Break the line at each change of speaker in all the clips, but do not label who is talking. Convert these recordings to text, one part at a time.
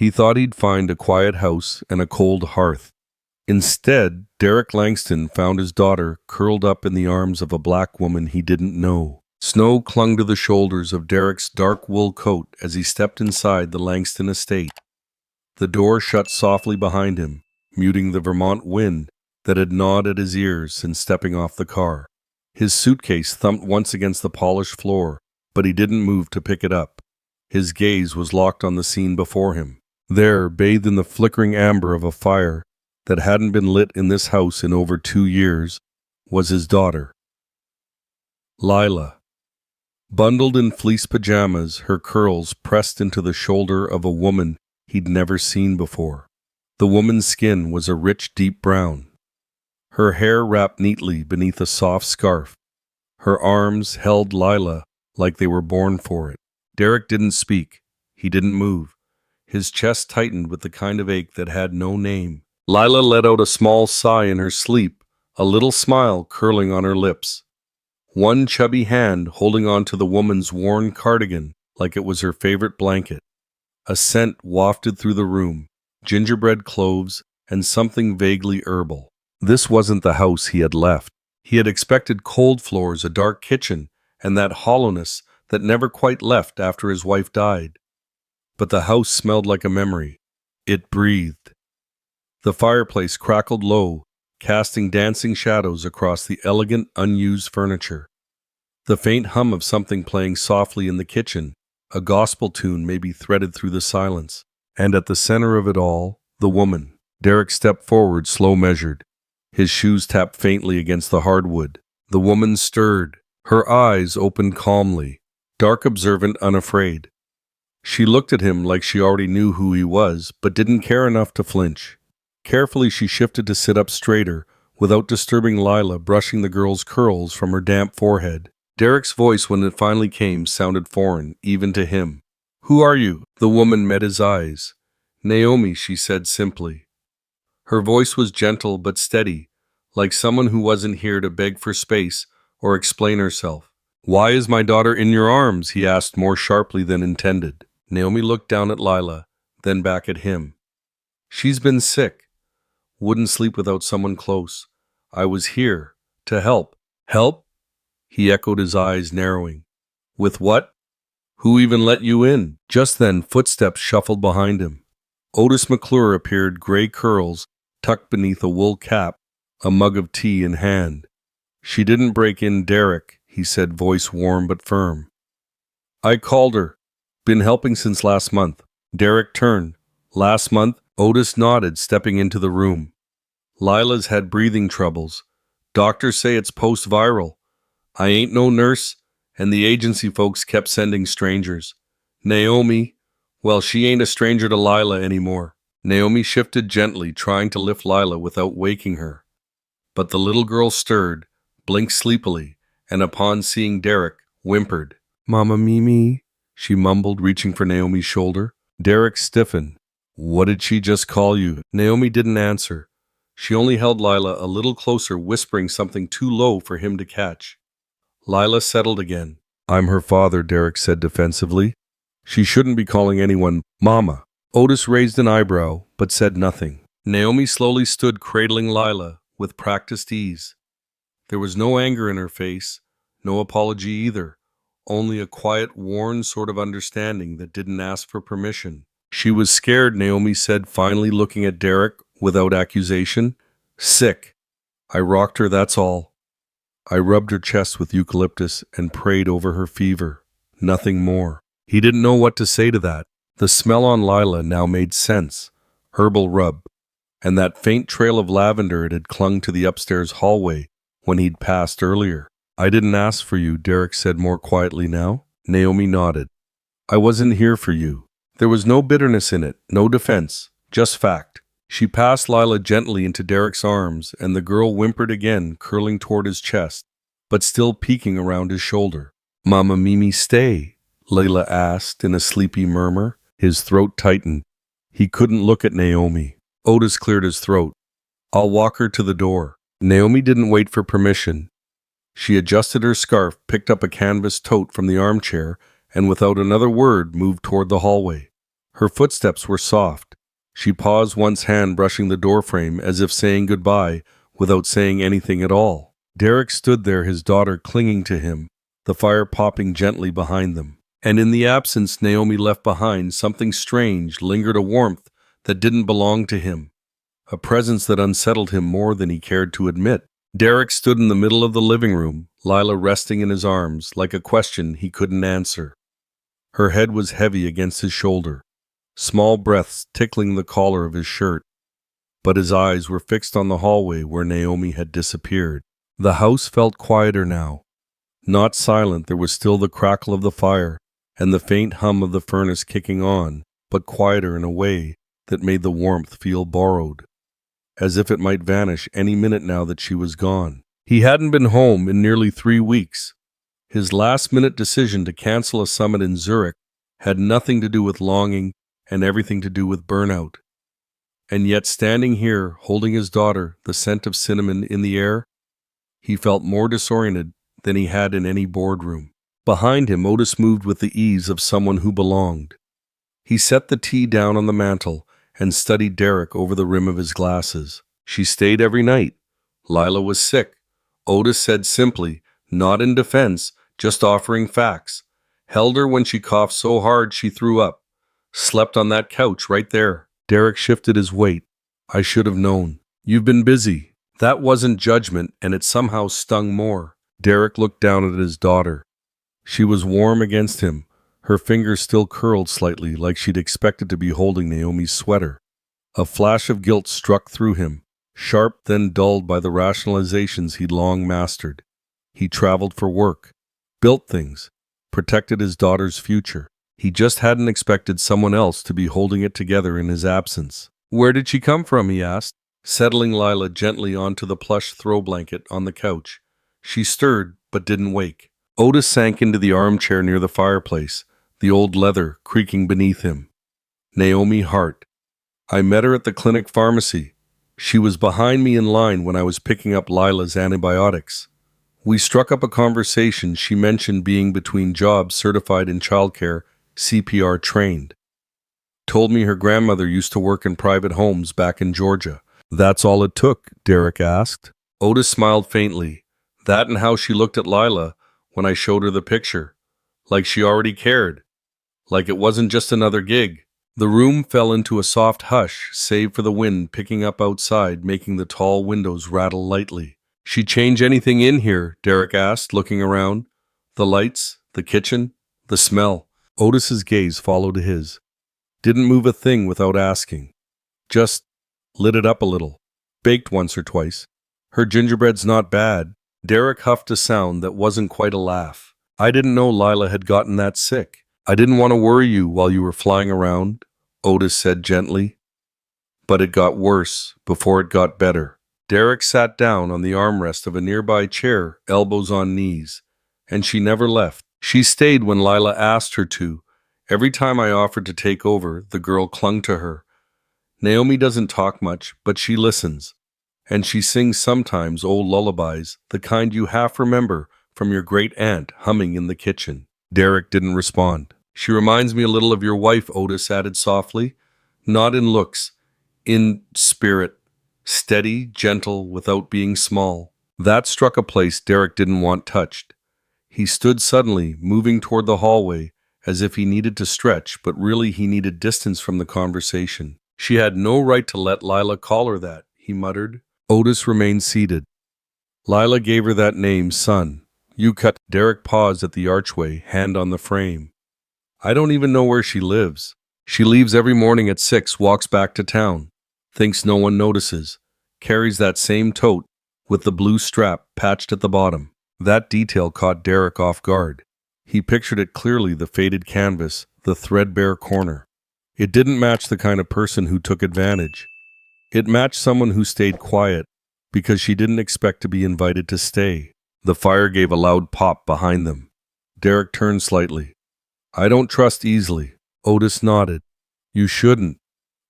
He thought he'd find a quiet house and a cold hearth. Instead, Derek Langston found his daughter curled up in the arms of a black woman he didn't know. Snow clung to the shoulders of Derek's dark wool coat as he stepped inside the Langston estate. The door shut softly behind him, muting the Vermont wind that had gnawed at his ears since stepping off the car. His suitcase thumped once against the polished floor, but he didn't move to pick it up. His gaze was locked on the scene before him. There, bathed in the flickering amber of a fire that hadn't been lit in this house in over 2 years, was his daughter, Lila. Bundled in fleece pajamas, her curls pressed into the shoulder of a woman he'd never seen before. The woman's skin was a rich, deep brown. Her hair wrapped neatly beneath a soft scarf. Her arms held Lila like they were born for it. Derek didn't speak. He didn't move. His chest tightened with the kind of ache that had no name. Lila let out a small sigh in her sleep, a little smile curling on her lips. One chubby hand holding on to the woman's worn cardigan like it was her favorite blanket. A scent wafted through the room, gingerbread cloves and something vaguely herbal. This wasn't the house he had left. He had expected cold floors, a dark kitchen, and that hollowness that never quite left after his wife died. But the house smelled like a memory. It breathed. The fireplace crackled low, casting dancing shadows across the elegant, unused furniture. The faint hum of something playing softly in the kitchen, a gospel tune maybe threaded through the silence. And at the center of it all, the woman. Derek stepped forward, slow measured. His shoes tapped faintly against the hardwood. The woman stirred. Her eyes opened calmly, dark, observant, unafraid. She looked at him like she already knew who he was, but didn't care enough to flinch. Carefully, she shifted to sit up straighter, without disturbing Lila, brushing the girl's curls from her damp forehead. Derek's voice, when it finally came, sounded foreign, even to him. "Who are you?" The woman met his eyes. "Naomi," she said simply. Her voice was gentle but steady, like someone who wasn't here to beg for space or explain herself. "Why is my daughter in your arms?" he asked more sharply than intended. Naomi looked down at Lila, then back at him. "She's been sick. Wouldn't sleep without someone close. I was here to help." "Help?" He echoed, his eyes narrowing. "With what? Who even let you in?" Just then, footsteps shuffled behind him. Otis McClure appeared, gray curls tucked beneath a wool cap, a mug of tea in hand. "She didn't break in, Derek," he said, voice warm but firm. "I called her. Been helping since last month." Derek turned. "Last month?" Otis nodded, stepping into the room. "Lila's had breathing troubles. Doctors say it's post-viral. I ain't no nurse, and the agency folks kept sending strangers. Naomi, well, she ain't a stranger to Lila anymore." Naomi shifted gently, trying to lift Lila without waking her. But the little girl stirred, blinked sleepily, and upon seeing Derek, whimpered. "Mama Mimi," she mumbled, reaching for Naomi's shoulder. Derek stiffened. "What did she just call you?" Naomi didn't answer. She only held Lila a little closer, whispering something too low for him to catch. Lila settled again. "I'm her father," Derek said defensively. "She shouldn't be calling anyone Mama." Otis raised an eyebrow, but said nothing. Naomi slowly stood, cradling Lila with practiced ease. There was no anger in her face, no apology either, only a quiet, worn sort of understanding that didn't ask for permission. "She was scared," Naomi said, finally looking at Derek without accusation. "Sick. I rocked her, that's all. I rubbed her chest with eucalyptus and prayed over her fever. Nothing more." He didn't know what to say to that. The smell on Lila now made sense. Herbal rub. And that faint trail of lavender it had clung to the upstairs hallway when he'd passed earlier. "I didn't ask for you," Derek said more quietly now. Naomi nodded. "I wasn't here for you." There was no bitterness in it, no defense, just fact. She passed Lila gently into Derek's arms, and the girl whimpered again, curling toward his chest, but still peeking around his shoulder. "Mama Mimi, stay," Layla asked in a sleepy murmur. His throat tightened. He couldn't look at Naomi. Otis cleared his throat. "I'll walk her to the door." Naomi didn't wait for permission. She adjusted her scarf, picked up a canvas tote from the armchair, and without another word moved toward the hallway. Her footsteps were soft. She paused, once hand brushing the doorframe as if saying goodbye without saying anything at all. Derek stood there, his daughter clinging to him, the fire popping gently behind them. And in the absence Naomi left behind, something strange lingered, a warmth that didn't belong to him, a presence that unsettled him more than he cared to admit. Derek stood in the middle of the living room, Lila resting in his arms like a question he couldn't answer. Her head was heavy against his shoulder, small breaths tickling the collar of his shirt, but his eyes were fixed on the hallway where Naomi had disappeared. The house felt quieter now. Not silent, there was still the crackle of the fire and the faint hum of the furnace kicking on, but quieter in a way that made the warmth feel borrowed, as if it might vanish any minute now that she was gone. He hadn't been home in nearly 3 weeks. His last-minute decision to cancel a summit in Zurich had nothing to do with longing and everything to do with burnout. And yet, standing here, holding his daughter, the scent of cinnamon in the air, he felt more disoriented than he had in any boardroom. Behind him, Otis moved with the ease of someone who belonged. He set the tea down on the mantel and studied Derek over the rim of his glasses. She stayed every night. Lila was sick. Otis said simply, not in defense, just offering facts. Held her when she coughed so hard she threw up. Slept on that couch right there. Derek shifted his weight. I should have known. You've been busy. That wasn't judgment, and it somehow stung more. Derek looked down at his daughter. She was warm against him, her fingers still curled slightly like she'd expected to be holding Naomi's sweater. A flash of guilt struck through him, sharp then dulled by the rationalizations he'd long mastered. He traveled for work, built things, protected his daughter's future. He just hadn't expected someone else to be holding it together in his absence. Where did she come from, he asked, settling Lila gently onto the plush throw blanket on the couch. She stirred, but didn't wake. Otis sank into the armchair near the fireplace, the old leather creaking beneath him. Naomi Hart. I met her at the clinic pharmacy. She was behind me in line when I was picking up Lila's antibiotics. We struck up a conversation. She mentioned being between jobs, certified in childcare, CPR trained. Told me her grandmother used to work in private homes back in Georgia. That's all it took, Derek asked. Otis smiled faintly. That and how she looked at Lila when I showed her the picture. Like she already cared. Like it wasn't just another gig. The room fell into a soft hush, save for the wind picking up outside, making the tall windows rattle lightly. She change anything in here? Derek asked, looking around. The lights, the kitchen, the smell. Otis's gaze followed his. Didn't move a thing without asking. Just lit it up a little. Baked once or twice. Her gingerbread's not bad. Derek huffed a sound that wasn't quite a laugh. I didn't know Lila had gotten that sick. I didn't want to worry you while you were flying around, Otis said gently. But it got worse before it got better. Derek sat down on the armrest of a nearby chair, elbows on knees, and she never left. She stayed when Lila asked her to. Every time I offered to take over, the girl clung to her. Naomi doesn't talk much, but she listens. And she sings sometimes old lullabies, the kind you half remember from your great aunt humming in the kitchen. Derek didn't respond. She reminds me a little of your wife, Otis added softly. Not in looks, in spirit. Steady, gentle, without being small. That struck a place Derek didn't want touched. He stood suddenly, moving toward the hallway, as if he needed to stretch, but really he needed distance from the conversation. She had no right to let Lila call her that, he muttered. Otis remained seated. Lila gave her that name, son. You cut. Derek paused at the archway, hand on the frame. I don't even know where she lives. She leaves every morning at 6, walks back to town. Thinks no one notices. Carries that same tote with the blue strap patched at the bottom. That detail caught Derek off guard. He pictured it clearly, the faded canvas, the threadbare corner. It didn't match the kind of person who took advantage. It matched someone who stayed quiet because she didn't expect to be invited to stay. The fire gave a loud pop behind them. Derek turned slightly. I don't trust easily. Otis nodded. You shouldn't.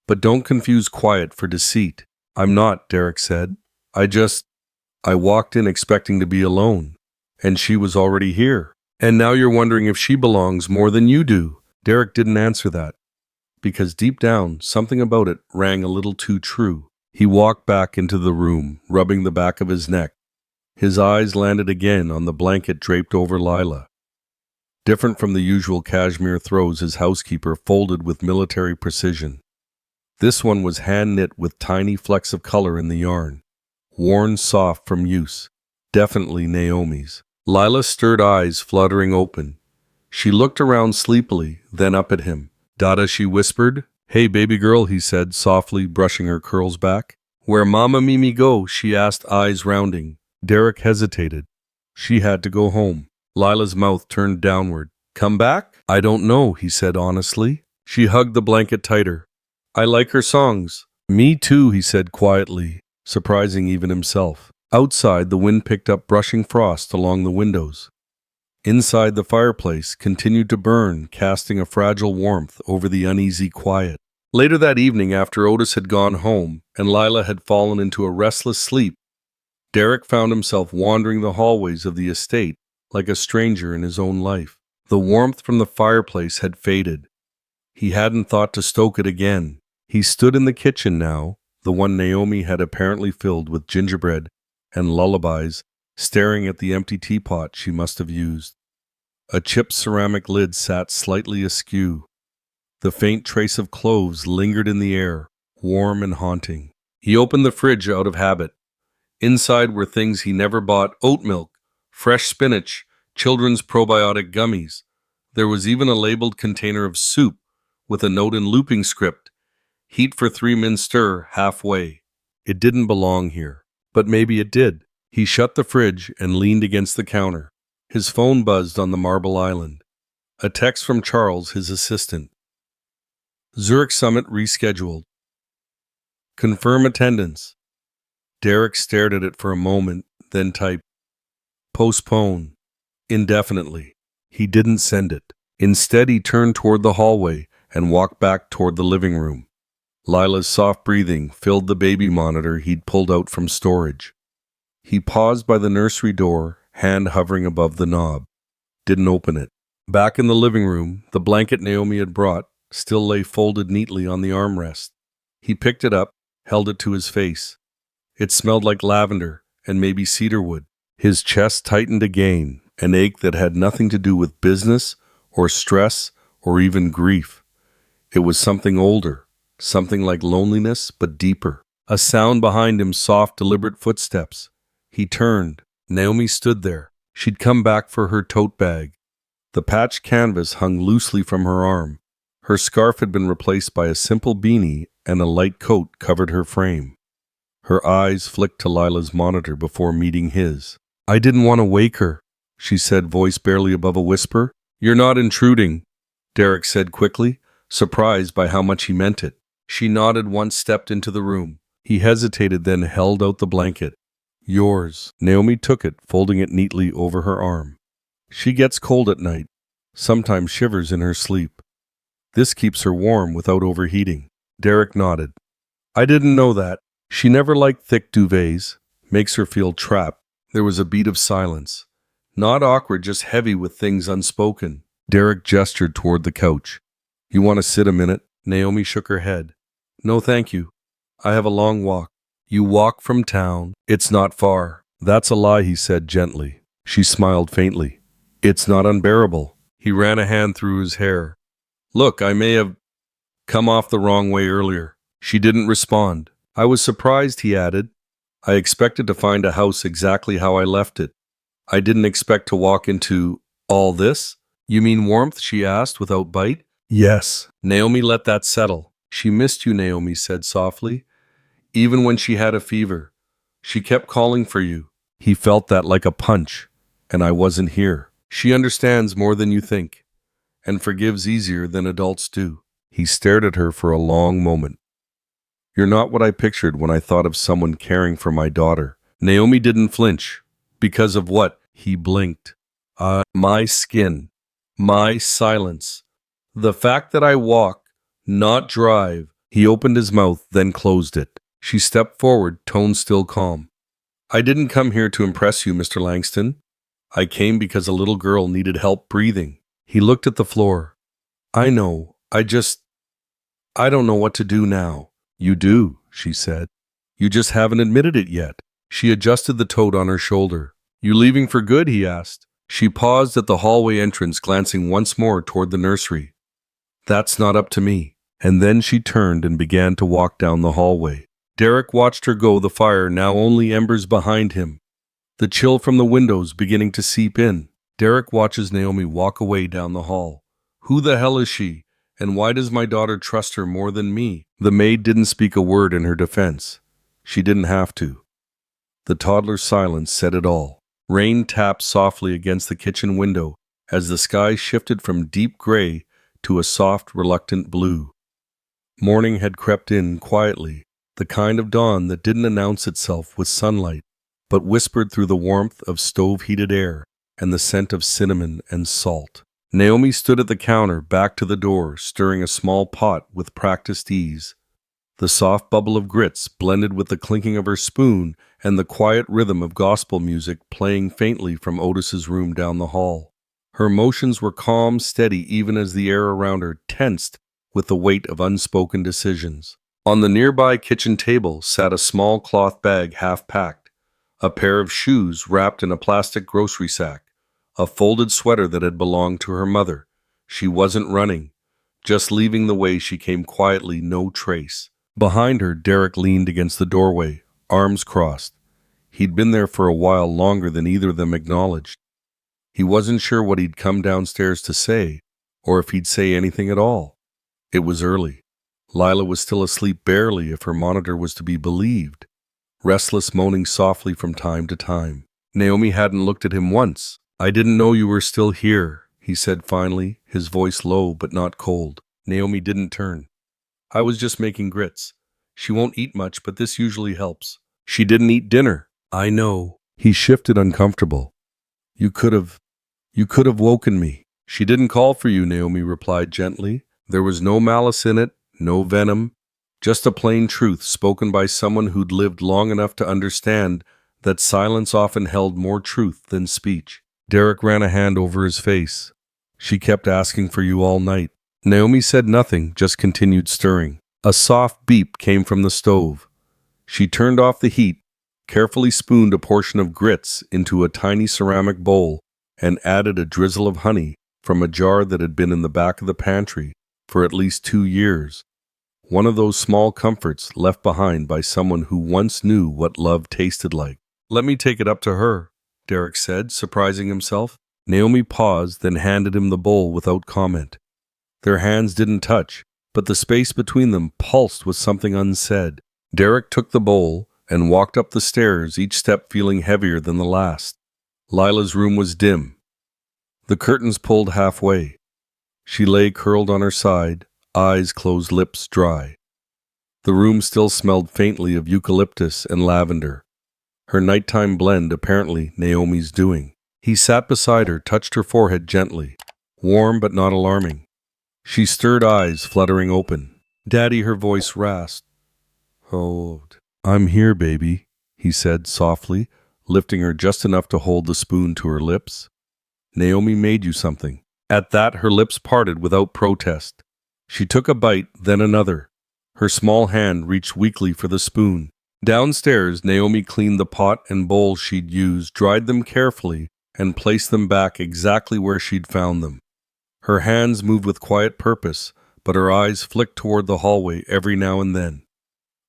But don't confuse quiet for deceit. I'm not, Derek said. I walked in expecting to be alone. And she was already here. And now you're wondering if she belongs more than you do. Derek didn't answer that. because deep down, something about it rang a little too true. He walked back into the room, rubbing the back of his neck. His eyes landed again on the blanket draped over Lila. Different from the usual cashmere throws his housekeeper folded with military precision. This one was hand-knit with tiny flecks of color in the yarn, worn soft from use. Definitely Naomi's. Lila's stirred eyes fluttering open. She looked around sleepily, then up at him. "Dada," she whispered. "Hey, baby girl," he said, softly brushing her curls back. "Where Mama Mimi go?" she asked, eyes rounding. Derek hesitated. She had to go home. Lila's mouth turned downward. "Come back?" "I don't know," he said honestly. She hugged the blanket tighter. "I like her songs." "Me too," he said quietly, surprising even himself. Outside, the wind picked up brushing frost along the windows. Inside, the fireplace continued to burn, casting a fragile warmth over the uneasy quiet. Later that evening, after Otis had gone home and Lila had fallen into a restless sleep, Derek found himself wandering the hallways of the estate like a stranger in his own life. The warmth from the fireplace had faded. He hadn't thought to stoke it again. He stood in the kitchen now, the one Naomi had apparently filled with gingerbread and lullabies, staring at the empty teapot she must have used. A chipped ceramic lid sat slightly askew. The faint trace of cloves lingered in the air, warm and haunting. He opened the fridge out of habit. Inside were things he never bought: oat milk, fresh spinach, children's probiotic gummies. There was even a labeled container of soup with a note in looping script: "Heat for 3 min, stir halfway." It didn't belong here, but maybe it did. He shut the fridge and leaned against the counter. His phone buzzed on the Marble Island. A text from Charles, his assistant. "Zurich Summit rescheduled. Confirm attendance." Derek stared at it for a moment, then typed, "Postpone. Indefinitely." He didn't send it. Instead, he turned toward the hallway and walked back toward the living room. Lila's soft breathing filled the baby monitor he'd pulled out from storage. He paused by the nursery door, hand hovering above the knob. Didn't open it. Back in the living room, the blanket Naomi had brought still lay folded neatly on the armrest. He picked it up, held it to his face. It smelled like lavender and maybe cedarwood. His chest tightened again, an ache that had nothing to do with business or stress or even grief. It was something older, something like loneliness but deeper. A sound behind him, soft, deliberate footsteps. He turned. Naomi stood there. She'd come back for her tote bag. The patched canvas hung loosely from her arm. Her scarf had been replaced by a simple beanie, and a light coat covered her frame. Her eyes flicked to Lila's monitor before meeting his. "I didn't want to wake her," she said, voice barely above a whisper. "You're not intruding," Derek said quickly, surprised by how much he meant it. She nodded once, stepped into the room. He hesitated, then held out the blanket. "Yours." Naomi took it, folding it neatly over her arm. "She gets cold at night, sometimes shivers in her sleep. This keeps her warm without overheating." Derek nodded. "I didn't know that. She never liked thick duvets. Makes her feel trapped." There was a beat of silence. Not awkward, just heavy with things unspoken. Derek gestured toward the couch. "You want to sit a minute?" Naomi shook her head. "No, thank you. I have a long walk." "You walk from town?" "It's not far." "That's a lie," he said gently. She smiled faintly. "It's not unbearable." He ran a hand through his hair. "Look, I may have come off the wrong way earlier." She didn't respond. "I was surprised," he added. "I expected to find a house exactly how I left it. I didn't expect to walk into all this." "You mean warmth?" she asked without bite. "Yes." Naomi let that settle. "She missed you," Naomi said softly. "Even when she had a fever. She kept calling for you." He felt that like a punch. "And I wasn't here." "She understands more than you think, and forgives easier than adults do." He stared at her for a long moment. "You're not what I pictured when I thought of someone caring for my daughter." Naomi didn't flinch. "Because of what?" He blinked. My skin. My silence. The fact that I walk, not drive." He opened his mouth, then closed it. She stepped forward, tone still calm. "I didn't come here to impress you, Mr. Langston. I came because a little girl needed help breathing." He looked at the floor. "I know. I just..." I don't know what to do now. You do, she said. You just haven't admitted it yet. She adjusted the toad on her shoulder. You leaving for good? He asked. She paused at the hallway entrance, glancing once more toward the nursery. That's not up to me. And then she turned and began to walk down the hallway. Derek watched her go, the fire now only embers behind him, the chill from the windows beginning to seep in. Derek watches Naomi walk away down the hall. Who the hell is she? And why does my daughter trust her more than me? The maid didn't speak a word in her defense. She didn't have to. The toddler's silence said it all. Rain tapped softly against the kitchen window as the sky shifted from deep gray to a soft, reluctant blue. Morning had crept in quietly, the kind of dawn that didn't announce itself with sunlight, but whispered through the warmth of stove-heated air and the scent of cinnamon and salt. Naomi stood at the counter, back to the door, stirring a small pot with practiced ease. The soft bubble of grits blended with the clinking of her spoon and the quiet rhythm of gospel music playing faintly from Otis's room down the hall. Her motions were calm, steady, even as the air around her tensed with the weight of unspoken decisions. On the nearby kitchen table sat a small cloth bag half-packed, a pair of shoes wrapped in a plastic grocery sack, a folded sweater that had belonged to her mother. She wasn't running, just leaving the way she came quietly, no trace. Behind her, Derek leaned against the doorway, arms crossed. He'd been there for a while, longer than either of them acknowledged. He wasn't sure what he'd come downstairs to say, or if he'd say anything at all. It was early. Lila was still asleep, barely, if her monitor was to be believed, restless, moaning softly from time to time. Naomi hadn't looked at him once. I didn't know you were still here, he said finally, his voice low but not cold. Naomi didn't turn. I was just making grits. She won't eat much, but this usually helps. She didn't eat dinner. I know. He shifted, uncomfortable. You could have woken me. She didn't call for you, Naomi replied gently. There was no malice in it, no venom, just a plain truth spoken by someone who'd lived long enough to understand that silence often held more truth than speech. Derek ran a hand over his face. She kept asking for you all night. Naomi said nothing, just continued stirring. A soft beep came from the stove. She turned off the heat, carefully spooned a portion of grits into a tiny ceramic bowl, and added a drizzle of honey from a jar that had been in the back of the pantry for at least 2 years. One of those small comforts left behind by someone who once knew what love tasted like. Let me take it up to her, Derek said, surprising himself. Naomi paused, then handed him the bowl without comment. Their hands didn't touch, but the space between them pulsed with something unsaid. Derek took the bowl and walked up the stairs, each step feeling heavier than the last. Lila's room was dim, the curtains pulled halfway. She lay curled on her side, eyes closed, lips dry. The room still smelled faintly of eucalyptus and lavender. Her nighttime blend, apparently Naomi's doing. He sat beside her, touched her forehead gently, warm but not alarming. She stirred, eyes fluttering open. Daddy, her voice rasped. Oh, I'm here, baby, he said softly, lifting her just enough to hold the spoon to her lips. Naomi made you something. At that, her lips parted without protest. She took a bite, then another. Her small hand reached weakly for the spoon. Downstairs, Naomi cleaned the pot and bowl she'd used, dried them carefully, and placed them back exactly where she'd found them. Her hands moved with quiet purpose, but her eyes flicked toward the hallway every now and then.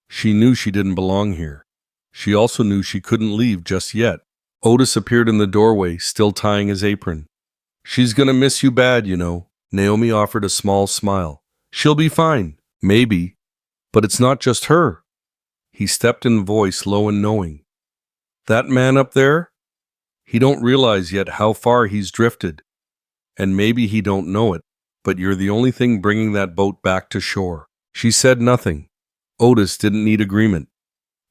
She knew she didn't belong here. She also knew she couldn't leave just yet. Otis appeared in the doorway, still tying his apron. She's gonna miss you bad, you know. Naomi offered a small smile. She'll be fine. Maybe. But it's not just her. He stepped in, voice low and knowing. That man up there? He don't realize yet how far he's drifted. And maybe he don't know it, but you're the only thing bringing that boat back to shore. She said nothing. Otis didn't need agreement.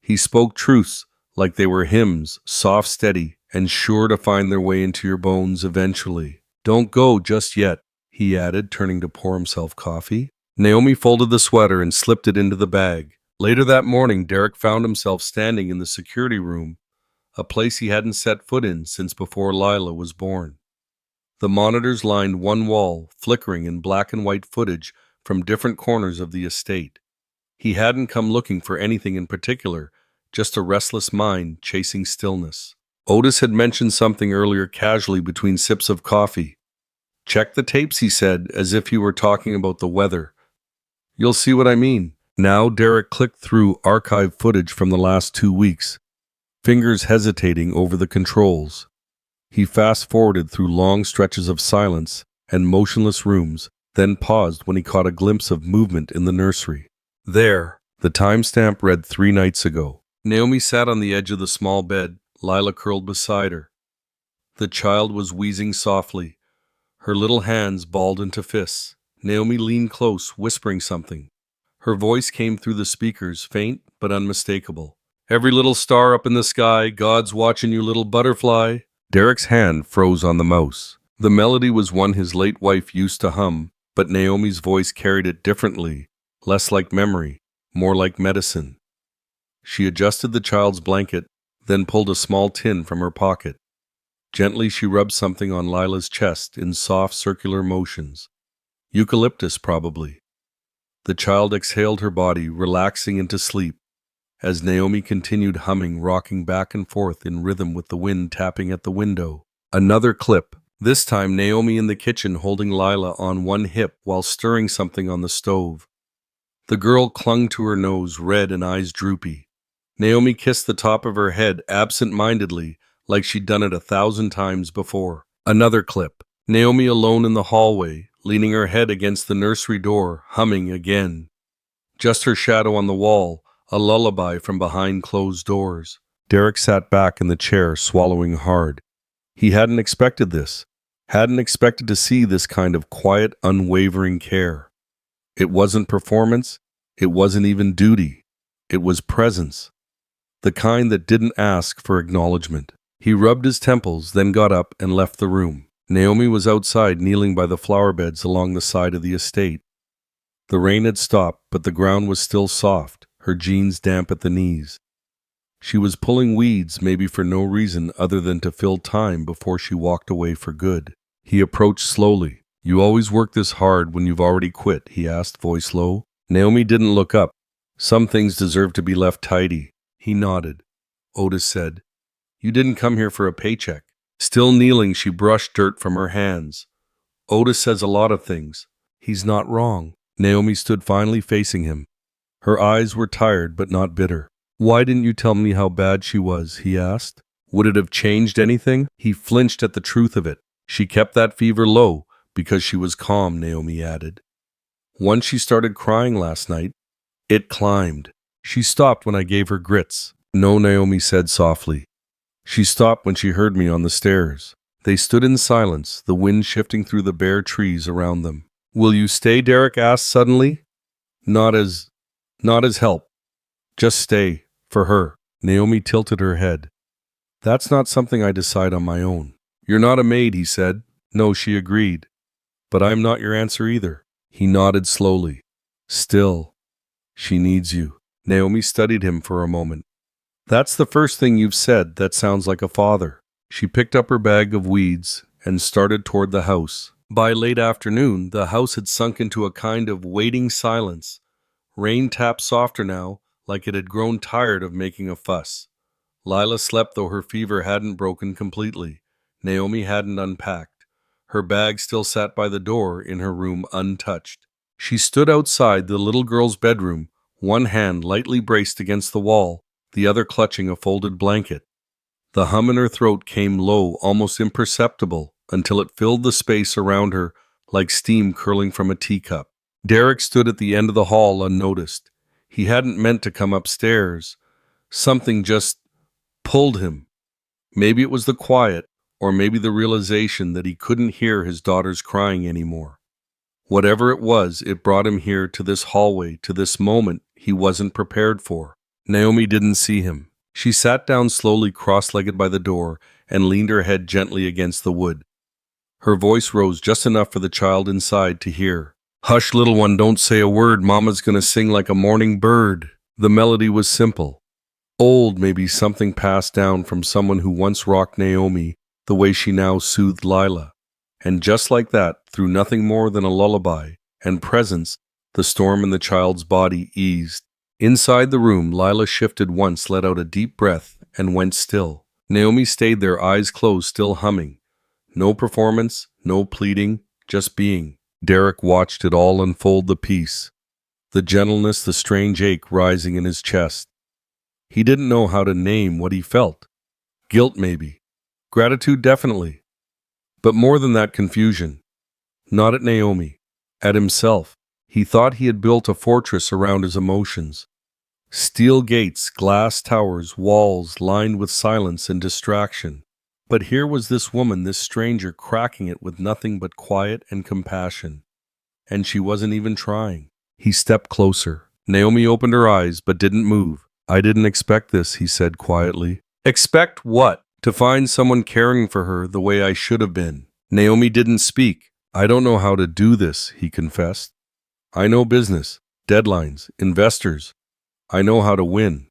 He spoke truths like they were hymns, soft, steady, and sure to find their way into your bones eventually. Don't go just yet, he added, turning to pour himself coffee. Naomi folded the sweater and slipped it into the bag. Later that morning, Derek found himself standing in the security room, a place he hadn't set foot in since before Lila was born. The monitors lined one wall, flickering in black and white footage from different corners of the estate. He hadn't come looking for anything in particular, just a restless mind chasing stillness. Otis had mentioned something earlier casually between sips of coffee. "Check the tapes," he said, as if he were talking about the weather. "You'll see what I mean." Now Derek clicked through archive footage from the last 2 weeks, fingers hesitating over the controls. He fast-forwarded through long stretches of silence and motionless rooms, then paused when he caught a glimpse of movement in the nursery. There, the timestamp read 3 nights ago. Naomi sat on the edge of the small bed, Lila curled beside her. The child was wheezing softly, her little hands balled into fists. Naomi leaned close, whispering something. Her voice came through the speakers, faint but unmistakable. "Every little star up in the sky, God's watching you, little butterfly." Derek's hand froze on the mouse. The melody was one his late wife used to hum, but Naomi's voice carried it differently, less like memory, more like medicine. She adjusted the child's blanket, then pulled a small tin from her pocket. Gently she rubbed something on Lila's chest in soft circular motions. Eucalyptus, probably. The child exhaled her body, relaxing into sleep, as Naomi continued humming, rocking back and forth in rhythm with the wind tapping at the window. Another clip, this time Naomi in the kitchen holding Lila on one hip while stirring something on the stove. The girl clung to her nose, red and eyes droopy. Naomi kissed the top of her head absent-mindedly, like she'd done it 1,000 times before. Another clip, Naomi alone in the hallway, leaning her head against the nursery door, humming again. Just her shadow on the wall, a lullaby from behind closed doors. Derek sat back in the chair, swallowing hard. He hadn't expected this, hadn't expected to see this kind of quiet, unwavering care. It wasn't performance, it wasn't even duty, it was presence. The kind that didn't ask for acknowledgement. He rubbed his temples, then got up and left the room. Naomi was outside, kneeling by the flower beds along the side of the estate. The rain had stopped, but the ground was still soft, her jeans damp at the knees. She was pulling weeds, maybe for no reason other than to fill time before she walked away for good. He approached slowly. "You always work this hard when you've already quit?" he asked, voice low. Naomi didn't look up. "Some things deserve to be left tidy." He nodded. Otis said, "You didn't come here for a paycheck." Still kneeling, she brushed dirt from her hands. "Otis says a lot of things. He's not wrong." Naomi stood finally facing him. Her eyes were tired but not bitter. "Why didn't you tell me how bad she was?" he asked. "Would it have changed anything?" He flinched at the truth of it. "She kept that fever low because she was calm," Naomi added. "Once she started crying last night, it climbed. She stopped when I gave her grits." "No," Naomi said softly. "She stopped when she heard me on the stairs." They stood in silence, the wind shifting through the bare trees around them. "Will you stay?" Derek asked suddenly. Not as help. Just stay. For her." Naomi tilted her head. "That's not something I decide on my own." "You're not a maid," he said. "No," she agreed. "But I'm not your answer either." He nodded slowly. "Still, she needs you." Naomi studied him for a moment. "That's the first thing you've said that sounds like a father." She picked up her bag of weeds and started toward the house. By late afternoon, the house had sunk into a kind of waiting silence. Rain tapped softer now, like it had grown tired of making a fuss. Lila slept, though her fever hadn't broken completely. Naomi hadn't unpacked. Her bag still sat by the door in her room untouched. She stood outside the little girl's bedroom, one hand lightly braced against the wall, the other clutching a folded blanket. The hum in her throat came low, almost imperceptible, until it filled the space around her like steam curling from a teacup. Derek stood at the end of the hall unnoticed. He hadn't meant to come upstairs. Something just pulled him. Maybe it was the quiet, or maybe the realization that he couldn't hear his daughter's crying anymore. Whatever it was, it brought him here to this hallway, to this moment he wasn't prepared for. Naomi didn't see him. She sat down slowly, cross-legged by the door, and leaned her head gently against the wood. Her voice rose just enough for the child inside to hear. "Hush, little one, don't say a word. Mama's gonna sing like a morning bird." The melody was simple. Old, maybe something passed down from someone who once rocked Naomi the way she now soothed Lila. And just like that, through nothing more than a lullaby and presence, The storm in the child's body eased. Inside the room, Lila shifted once, let out a deep breath, and went still. Naomi stayed there, eyes closed, still humming. No performance, no pleading, just being. Derek watched it all unfold, the peace, the gentleness, the strange ache rising in his chest. He didn't know how to name what he felt. Guilt, maybe. Gratitude, definitely. But more than that, confusion. Not at Naomi. At himself. He thought he had built a fortress around his emotions. Steel gates, glass towers, walls lined with silence and distraction. But here was this woman, this stranger, cracking it with nothing but quiet and compassion. And she wasn't even trying. He stepped closer. Naomi opened her eyes but didn't move. "I didn't expect this," he said quietly. "Expect what?" "To find someone caring for her the way I should have been." Naomi didn't speak. "I don't know how to do this," he confessed. "I know business, deadlines, investors. I know how to win.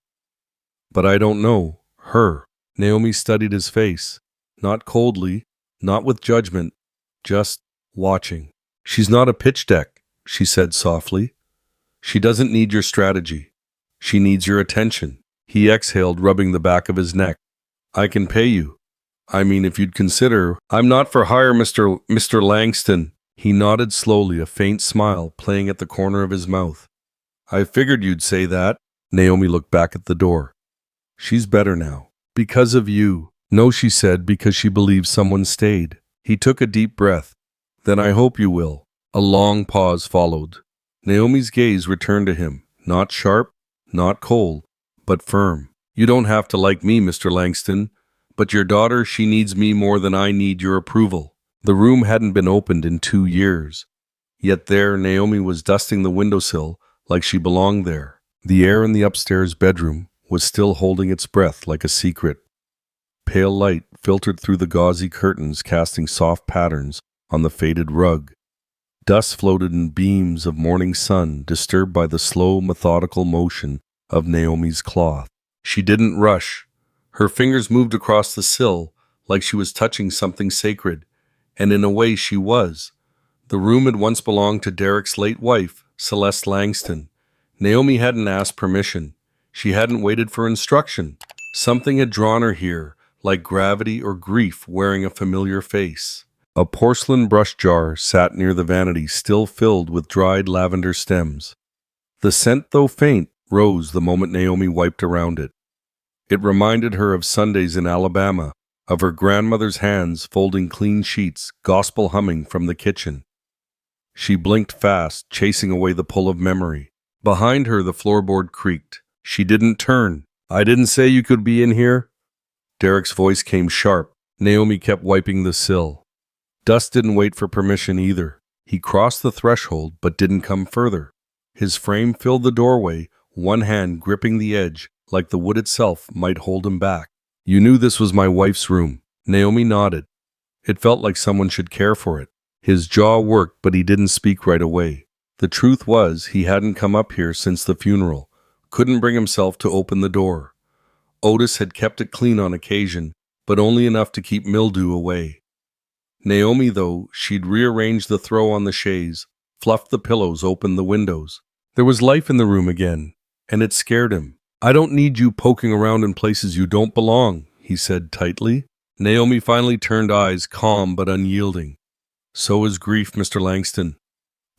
But I don't know her." Naomi studied his face. Not coldly, not with judgment, just watching. "She's not a pitch deck," she said softly. "She doesn't need your strategy. She needs your attention." He exhaled, rubbing the back of his neck. "I can pay you. I mean, if you'd consider—" "I'm not for hire, Mr. Langston." He nodded slowly, a faint smile playing at the corner of his mouth. "I figured you'd say that." Naomi looked back at the door. "She's better now. Because of you." "No," she said, because she believed someone stayed. He took a deep breath. "Then I hope you will." A long pause followed. Naomi's gaze returned to him, not sharp, not cold, but firm. "You don't have to like me, Mr. Langston, but your daughter, she needs me more than I need your approval." The room hadn't been opened in 2 years. Yet there, Naomi was dusting the windowsill like she belonged there. The air in the upstairs bedroom was still holding its breath like a secret. Pale light filtered through the gauzy curtains, casting soft patterns on the faded rug. Dust floated in beams of morning sun, disturbed by the slow, methodical motion of Naomi's cloth. She didn't rush. Her fingers moved across the sill like she was touching something sacred, and in a way she was. The room had once belonged to Derek's late wife, Celeste Langston. Naomi hadn't asked permission. She hadn't waited for instruction. Something had drawn her here, like gravity or grief wearing a familiar face. A porcelain brush jar sat near the vanity, still filled with dried lavender stems. The scent, though faint, rose the moment Naomi wiped around it. It reminded her of Sundays in Alabama, of her grandmother's hands folding clean sheets, gospel humming from the kitchen. She blinked fast, chasing away the pull of memory. Behind her, the floorboard creaked. She didn't turn. "I didn't say you could be in here?" Derek's voice came sharp. Naomi kept wiping the sill. Dust didn't wait for permission either. He crossed the threshold, but didn't come further. His frame filled the doorway, one hand gripping the edge, like the wood itself might hold him back. "You knew this was my wife's room." Naomi nodded. It felt like someone should care for it. His jaw worked, but he didn't speak right away. The truth was, he hadn't come up here since the funeral. Couldn't bring himself to open the door. Otis had kept it clean on occasion, but only enough to keep mildew away. Naomi, though, she'd rearranged the throw on the chaise, fluffed the pillows, opened the windows. There was life in the room again, and it scared him. "I don't need you poking around in places you don't belong," he said tightly. Naomi finally turned, eyes calm but unyielding. "So is grief, Mr. Langston.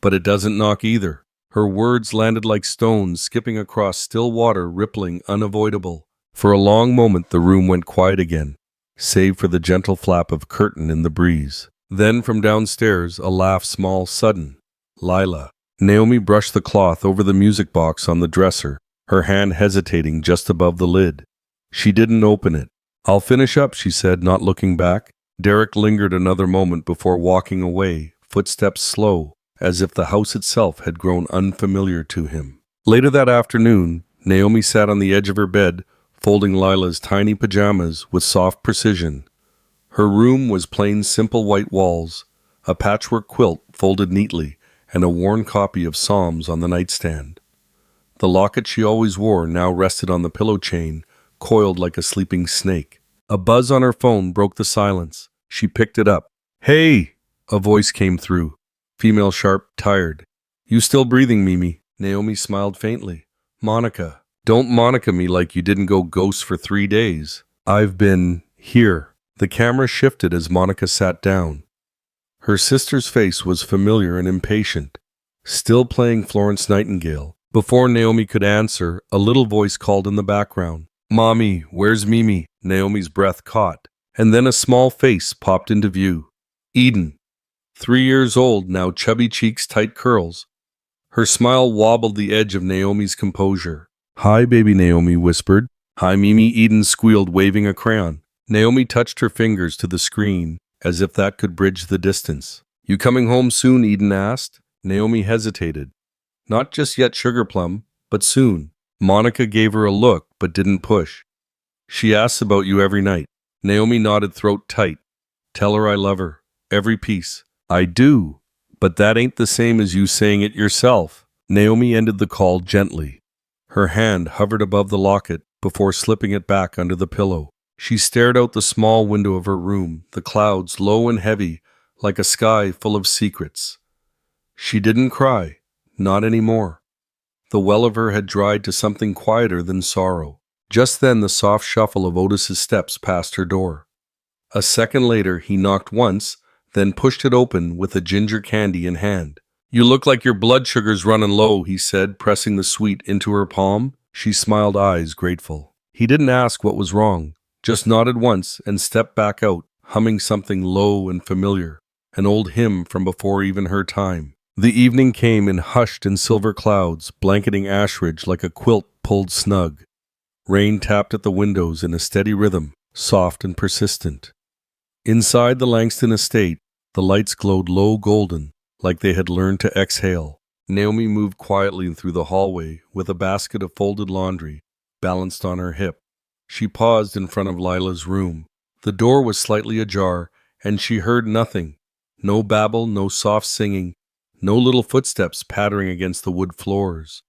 But it doesn't knock either." Her words landed like stones, skipping across still water, rippling, unavoidable. For a long moment the room went quiet again, save for the gentle flap of curtain in the breeze. Then from downstairs, a laugh, small, sudden. "Lila." Naomi brushed the cloth over the music box on the dresser, her hand hesitating just above the lid. She didn't open it. "I'll finish up," she said, not looking back. Derek lingered another moment before walking away, footsteps slow, as if the house itself had grown unfamiliar to him. Later that afternoon, Naomi sat on the edge of her bed, folding Lila's tiny pajamas with soft precision. Her room was plain, simple white walls, a patchwork quilt folded neatly, and a worn copy of Psalms on the nightstand. The locket she always wore now rested on the pillow chain, coiled like a sleeping snake. A buzz on her phone broke the silence. She picked it up. "Hey!" a voice came through. Female, sharp, tired. You still breathing, Mimi? Naomi smiled faintly. Monica. Don't Monica me like you didn't go ghost for 3 days. I've been here. The camera shifted as Monica sat down. Her sister's face was familiar and impatient, still playing Florence Nightingale. Before Naomi could answer, a little voice called in the background. Mommy, where's Mimi? Naomi's breath caught, and then a small face popped into view. Eden. 3 years old now, chubby cheeks, tight curls. Her smile wobbled the edge of Naomi's composure. Hi, baby, Naomi whispered. Hi, Mimi, Eden squealed, waving a crayon. Naomi touched her fingers to the screen, as if that could bridge the distance. You coming home soon? Eden asked. Naomi hesitated. Not just yet, Sugar Plum, but soon. Monica gave her a look, but didn't push. She asks about you every night. Naomi nodded, throat tight. Tell her I love her. Every piece. I do. But that ain't the same as you saying it yourself. Naomi ended the call gently. Her hand hovered above the locket before slipping it back under the pillow. She stared out the small window of her room, the clouds low and heavy, like a sky full of secrets. She didn't cry. Not anymore. The well of her had dried to something quieter than sorrow. Just then the soft shuffle of Otis's steps passed her door. A second later he knocked once, then pushed it open with a ginger candy in hand. You look like your blood sugar's running low, he said, pressing the sweet into her palm. She smiled, eyes grateful. He didn't ask what was wrong, just nodded once and stepped back out, humming something low and familiar, an old hymn from before even her time. The evening came in hushed and silver clouds, blanketing Ashridge like a quilt pulled snug. Rain tapped at the windows in a steady rhythm, soft and persistent. Inside the Langston estate, the lights glowed low golden, like they had learned to exhale. Naomi moved quietly through the hallway with a basket of folded laundry balanced on her hip. She paused in front of Lila's room. The door was slightly ajar, and she heard nothing. No babble, no soft singing, no little footsteps pattering against the wood floors.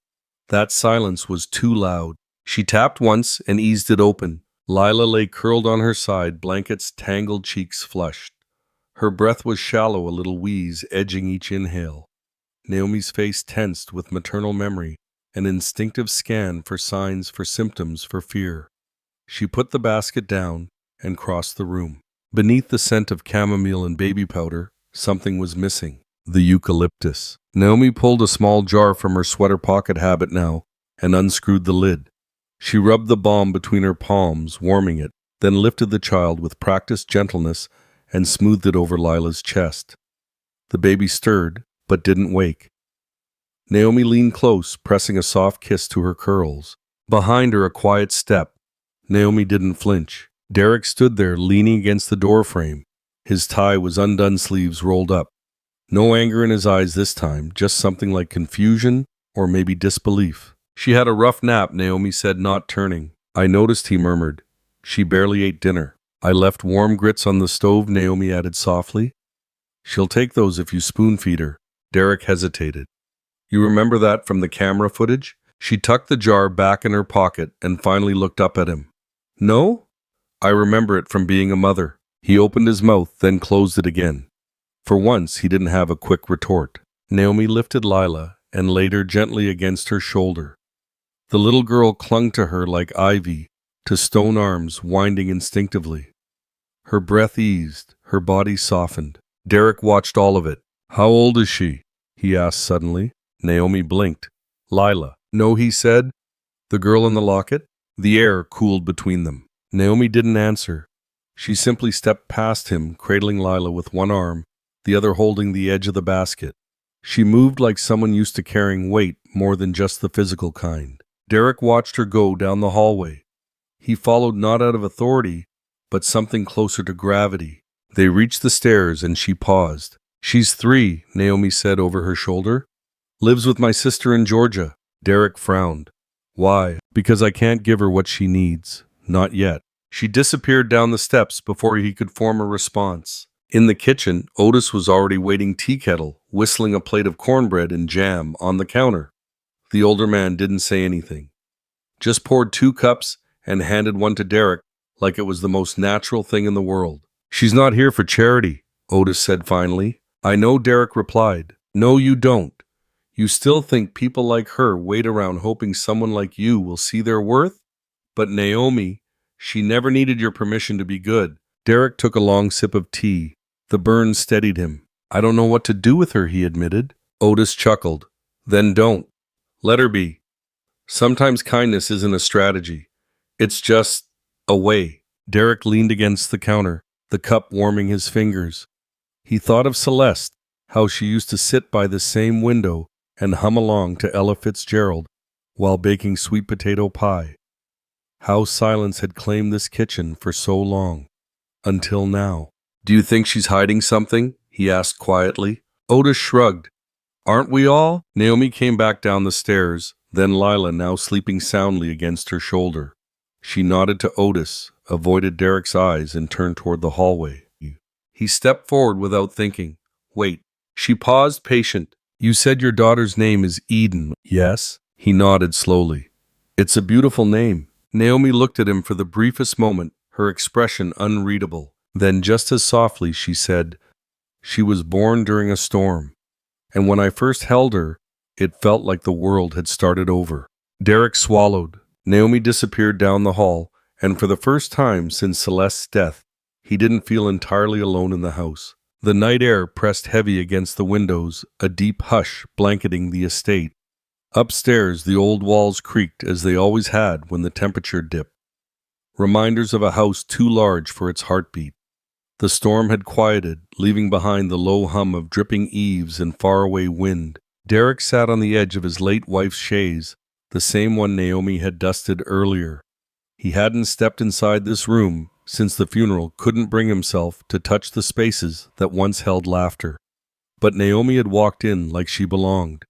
That silence was too loud. She tapped once and eased it open. Lila lay curled on her side, blankets tangled, cheeks flushed. Her breath was shallow, a little wheeze edging each inhale. Naomi's face tensed with maternal memory, an instinctive scan for signs, for symptoms, for fear. She put the basket down and crossed the room. Beneath the scent of chamomile and baby powder, something was missing. The eucalyptus. Naomi pulled a small jar from her sweater pocket habit now and unscrewed the lid. She rubbed the balm between her palms, warming it, then lifted the child with practiced gentleness and smoothed it over Lila's chest. The baby stirred, but didn't wake. Naomi leaned close, pressing a soft kiss to her curls. Behind her, a quiet step. Naomi didn't flinch. Derek stood there, leaning against the doorframe. His tie was undone, sleeves rolled up. No anger in his eyes this time, just something like confusion or maybe disbelief. She had a rough nap, Naomi said, not turning. I noticed, he murmured. She barely ate dinner. I left warm grits on the stove, Naomi added softly. She'll take those if you spoon-feed her. Derek hesitated. You remember that from the camera footage? She tucked the jar back in her pocket and finally looked up at him. No? I remember it from being a mother. He opened his mouth, then closed it again. For once, he didn't have a quick retort. Naomi lifted Lila and laid her gently against her shoulder. The little girl clung to her like ivy, to stone arms winding instinctively. Her breath eased, her body softened. Derek watched all of it. How old is she? He asked suddenly. Naomi blinked. Lila. No, he said. The girl in the locket? The air cooled between them. Naomi didn't answer. She simply stepped past him, cradling Lila with one arm, the other holding the edge of the basket. She moved like someone used to carrying weight more than just the physical kind. Derek watched her go down the hallway. He followed not out of authority, but something closer to gravity. They reached the stairs and she paused. She's 3, Naomi said over her shoulder. Lives with my sister in Georgia. Derek frowned. Why? Because I can't give her what she needs. Not yet. She disappeared down the steps before he could form a response. In the kitchen, Otis was already waiting tea kettle, whistling a plate of cornbread and jam on the counter. The older man didn't say anything. Just poured 2 cups and handed one to Derek like it was the most natural thing in the world. She's not here for charity, Otis said finally. I know, Derek replied. No, you don't. You still think people like her wait around hoping someone like you will see their worth? But Naomi, she never needed your permission to be good. Derek took a long sip of tea. The burn steadied him. I don't know what to do with her, he admitted. Otis chuckled. Then don't. Let her be. Sometimes kindness isn't a strategy. It's just a way. Derek leaned against the counter, the cup warming his fingers. He thought of Celeste, how she used to sit by the same window and hum along to Ella Fitzgerald while baking sweet potato pie. How silence had claimed this kitchen for so long. Until now. Do you think she's hiding something? He asked quietly. Otis shrugged. Aren't we all? Naomi came back down the stairs, then Lila, now sleeping soundly, against her shoulder. She nodded to Otis, avoided Derek's eyes, and turned toward the hallway. He stepped forward without thinking. Wait. She paused, patient. You said your daughter's name is Eden, yes? He nodded slowly. It's a beautiful name. Naomi looked at him for the briefest moment, her expression unreadable. Then just as softly she said, she was born during a storm. And when I first held her, it felt like the world had started over. Derek swallowed. Naomi disappeared down the hall, and for the first time since Celeste's death, he didn't feel entirely alone in the house. The night air pressed heavy against the windows, a deep hush blanketing the estate. Upstairs, the old walls creaked as they always had when the temperature dipped. Reminders of a house too large for its heartbeat. The storm had quieted, leaving behind the low hum of dripping eaves and faraway wind. Derek sat on the edge of his late wife's chaise, the same one Naomi had dusted earlier. He hadn't stepped inside this room since the funeral, couldn't bring himself to touch the spaces that once held laughter. But Naomi had walked in like she belonged,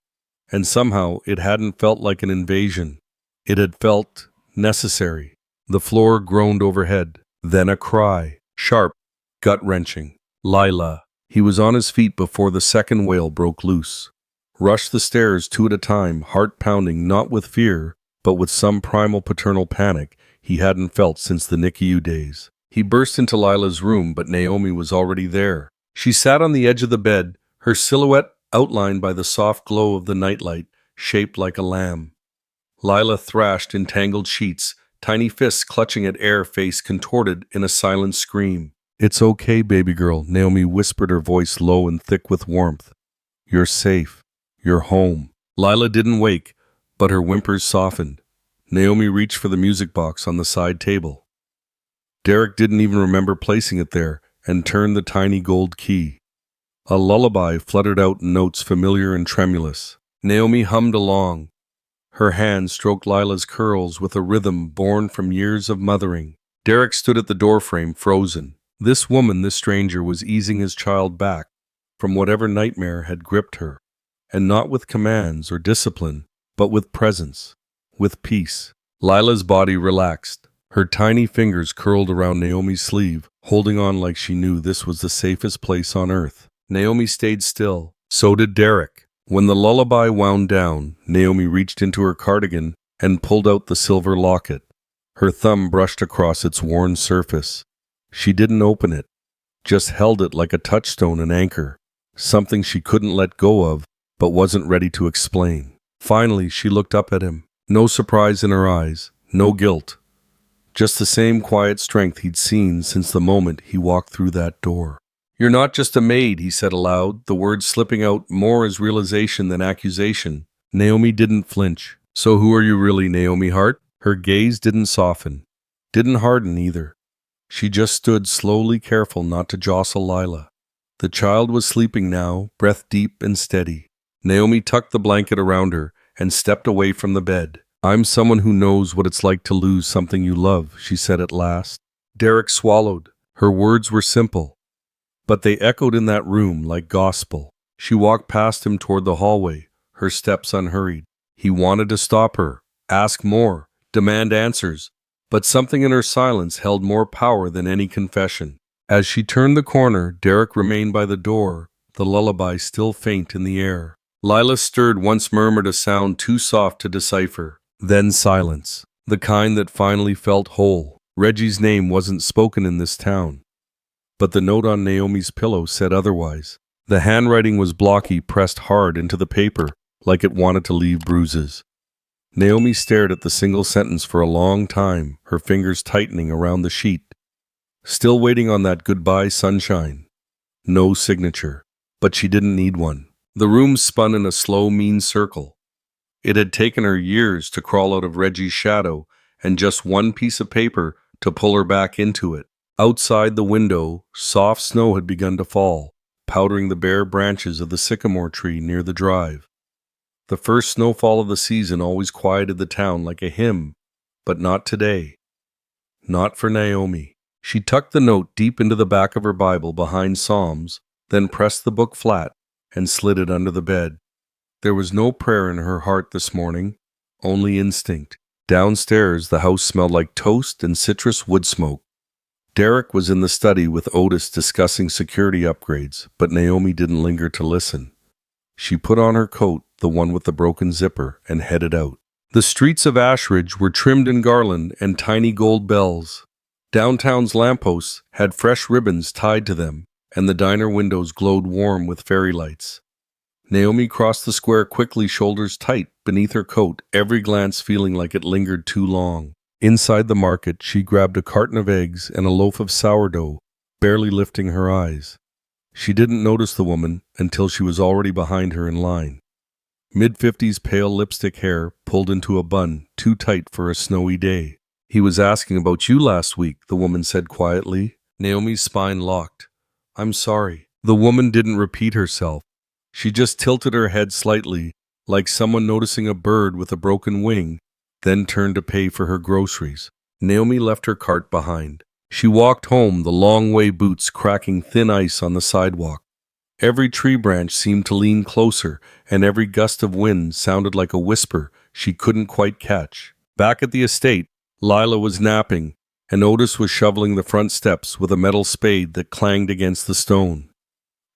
and somehow it hadn't felt like an invasion. It had felt necessary. The floor groaned overhead, then a cry, sharp, gut-wrenching. Lila. He was on his feet before the second wail broke loose. Rushed the stairs two at a time, heart pounding not with fear, but with some primal paternal panic he hadn't felt since the NICU days. He burst into Lila's room, but Naomi was already there. She sat on the edge of the bed, her silhouette outlined by the soft glow of the nightlight, shaped like a lamb. Lila thrashed in tangled sheets, tiny fists clutching at air, face contorted in a silent scream. It's okay, baby girl, Naomi whispered, her voice low and thick with warmth. You're safe. You're home. Lila didn't wake, but her whimpers softened. Naomi reached for the music box on the side table. Derek didn't even remember placing it there and turned the tiny gold key. A lullaby fluttered out in notes familiar and tremulous. Naomi hummed along. Her hand stroked Lila's curls with a rhythm born from years of mothering. Derek stood at the doorframe, frozen. This woman, this stranger, was easing his child back from whatever nightmare had gripped her, and not with commands or discipline, but with presence, with peace. Lila's body relaxed. Her tiny fingers curled around Naomi's sleeve, holding on like she knew this was the safest place on earth. Naomi stayed still. So did Derek. When the lullaby wound down, Naomi reached into her cardigan and pulled out the silver locket. Her thumb brushed across its worn surface. She didn't open it, just held it like a touchstone and anchor, something she couldn't let go of, but wasn't ready to explain. Finally, she looked up at him. No surprise in her eyes, no guilt. Just the same quiet strength he'd seen since the moment he walked through that door. You're not just a maid, he said aloud, the words slipping out more as realization than accusation. Naomi didn't flinch. So who are you really, Naomi Hart? Her gaze didn't soften, didn't harden either. She just stood slowly, careful not to jostle Lila. The child was sleeping now, breath deep and steady. Naomi tucked the blanket around her and stepped away from the bed. I'm someone who knows what it's like to lose something you love, she said at last. Derek swallowed. Her words were simple, but they echoed in that room like gospel. She walked past him toward the hallway, her steps unhurried. He wanted to stop her, ask more, demand answers, but something in her silence held more power than any confession. As she turned the corner, Derek remained by the door, the lullaby still faint in the air. Lila stirred, once murmured a sound too soft to decipher. Then silence, the kind that finally felt whole. Reggie's name wasn't spoken in this town, but the note on Naomi's pillow said otherwise. The handwriting was blocky, pressed hard into the paper, like it wanted to leave bruises. Naomi stared at the single sentence for a long time, her fingers tightening around the sheet. Still waiting on that goodbye sunshine. No signature, but she didn't need one. The room spun in a slow, mean circle. It had taken her years to crawl out of Reggie's shadow, and just one piece of paper to pull her back into it. Outside the window, soft snow had begun to fall, powdering the bare branches of the sycamore tree near the drive. The first snowfall of the season always quieted the town like a hymn, but not today. Not for Naomi. She tucked the note deep into the back of her Bible behind Psalms, then pressed the book flat and slid it under the bed. There was no prayer in her heart this morning, only instinct. Downstairs, the house smelled like toast and citrus wood smoke. Derek was in the study with Otis discussing security upgrades, but Naomi didn't linger to listen. She put on her coat, the one with the broken zipper, and headed out. The streets of Ashridge were trimmed in garland and tiny gold bells. Downtown's lampposts had fresh ribbons tied to them, and the diner windows glowed warm with fairy lights. Naomi crossed the square quickly, shoulders tight beneath her coat, every glance feeling like it lingered too long. Inside the market, she grabbed a carton of eggs and a loaf of sourdough, barely lifting her eyes. She didn't notice the woman until she was already behind her in line. Mid-50s pale lipstick hair pulled into a bun, too tight for a snowy day. "He was asking about you last week," the woman said quietly. Naomi's spine locked. "I'm sorry." The woman didn't repeat herself. She just tilted her head slightly, like someone noticing a bird with a broken wing, then turned to pay for her groceries. Naomi left her cart behind. She walked home, the long way boots cracking thin ice on the sidewalk. Every tree branch seemed to lean closer, and every gust of wind sounded like a whisper she couldn't quite catch. Back at the estate, Lila was napping, and Otis was shoveling the front steps with a metal spade that clanged against the stone.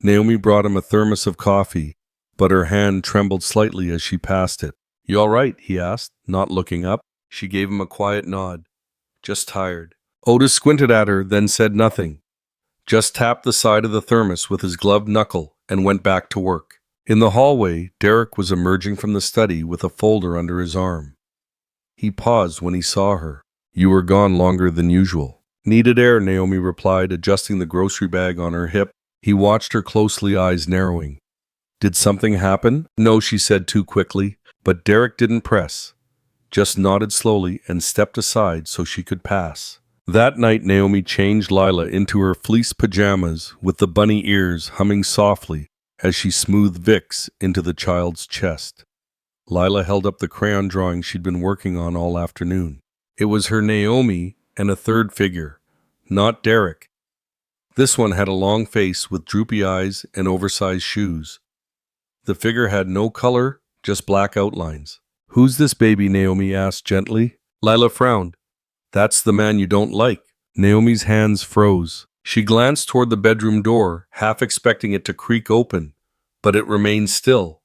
Naomi brought him a thermos of coffee, but her hand trembled slightly as she passed it. "You all right?" he asked, not looking up. She gave him a quiet nod. "Just tired." Otis squinted at her, then said nothing. Just tapped the side of the thermos with his gloved knuckle and went back to work. In the hallway, Derek was emerging from the study with a folder under his arm. He paused when he saw her. "You were gone longer than usual." "Needed air," Naomi replied, adjusting the grocery bag on her hip. He watched her closely, eyes narrowing. "Did something happen?" "No," she said too quickly, but Derek didn't press, just nodded slowly and stepped aside so she could pass. That night, Naomi changed Lila into her fleece pajamas with the bunny ears humming softly as she smoothed Vicks into the child's chest. Lila held up the crayon drawing she'd been working on all afternoon. It was her Naomi and a third figure, not Derek. This one had a long face with droopy eyes and oversized shoes. The figure had no color, just black outlines. "Who's this baby?" Naomi asked gently. Lila frowned. "That's the man you don't like." Naomi's hands froze. She glanced toward the bedroom door, half expecting it to creak open, but it remained still.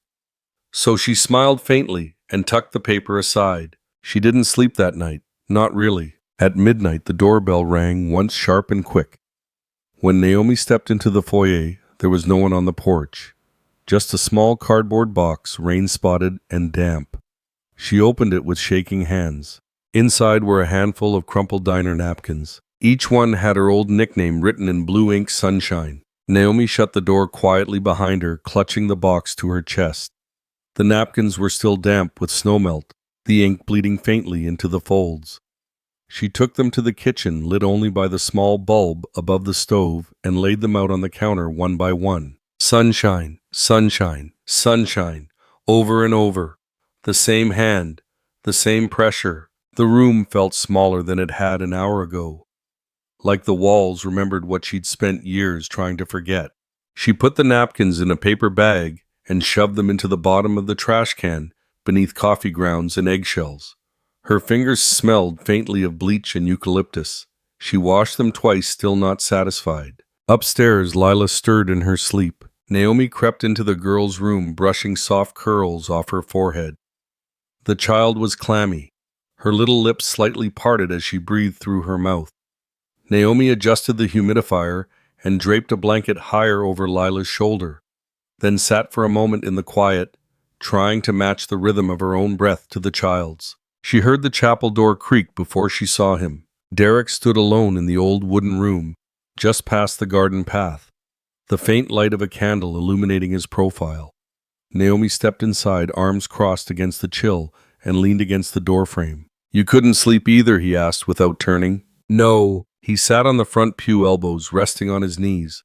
So she smiled faintly and tucked the paper aside. She didn't sleep that night, not really. At midnight, the doorbell rang once sharp and quick. When Naomi stepped into the foyer, there was no one on the porch. Just a small cardboard box, rain-spotted and damp. She opened it with shaking hands. Inside were a handful of crumpled diner napkins. Each one had her old nickname written in blue ink sunshine. Naomi shut the door quietly behind her, clutching the box to her chest. The napkins were still damp with snowmelt, the ink bleeding faintly into the folds. She took them to the kitchen, lit only by the small bulb above the stove, and laid them out on the counter one by one. Sunshine, sunshine, sunshine, over and over. The same hand, the same pressure. The room felt smaller than it had an hour ago. Like the walls remembered what she'd spent years trying to forget. She put the napkins in a paper bag and shoved them into the bottom of the trash can beneath coffee grounds and eggshells. Her fingers smelled faintly of bleach and eucalyptus. She washed them twice, still not satisfied. Upstairs, Lila stirred in her sleep. Naomi crept into the girl's room, brushing soft curls off her forehead. The child was clammy, her little lips slightly parted as she breathed through her mouth. Naomi adjusted the humidifier and draped a blanket higher over Lila's shoulder, then sat for a moment in the quiet, trying to match the rhythm of her own breath to the child's. She heard the chapel door creak before she saw him. Derek stood alone in the old wooden room, just past the garden path, the faint light of a candle illuminating his profile. Naomi stepped inside, arms crossed against the chill, and leaned against the doorframe. "You couldn't sleep either?" he asked without turning. "No." He sat on the front pew, elbows resting on his knees.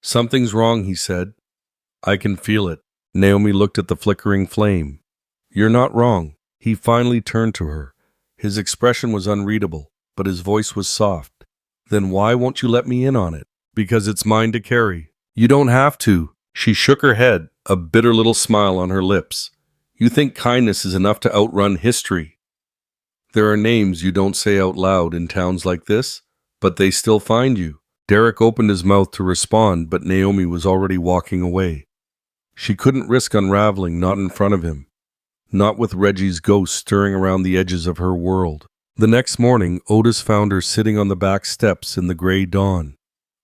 "Something's wrong," he said. "I can feel it." Naomi looked at the flickering flame. "You're not wrong." He finally turned to her. His expression was unreadable, but his voice was soft. "Then why won't you let me in on it?" "Because it's mine to carry." "You don't have to." She shook her head, a bitter little smile on her lips. "You think kindness is enough to outrun history. There are names you don't say out loud in towns like this, but they still find you." Derek opened his mouth to respond, but Naomi was already walking away. She couldn't risk unraveling, not in front of him, not with Reggie's ghost stirring around the edges of her world. The next morning, Otis found her sitting on the back steps in the gray dawn,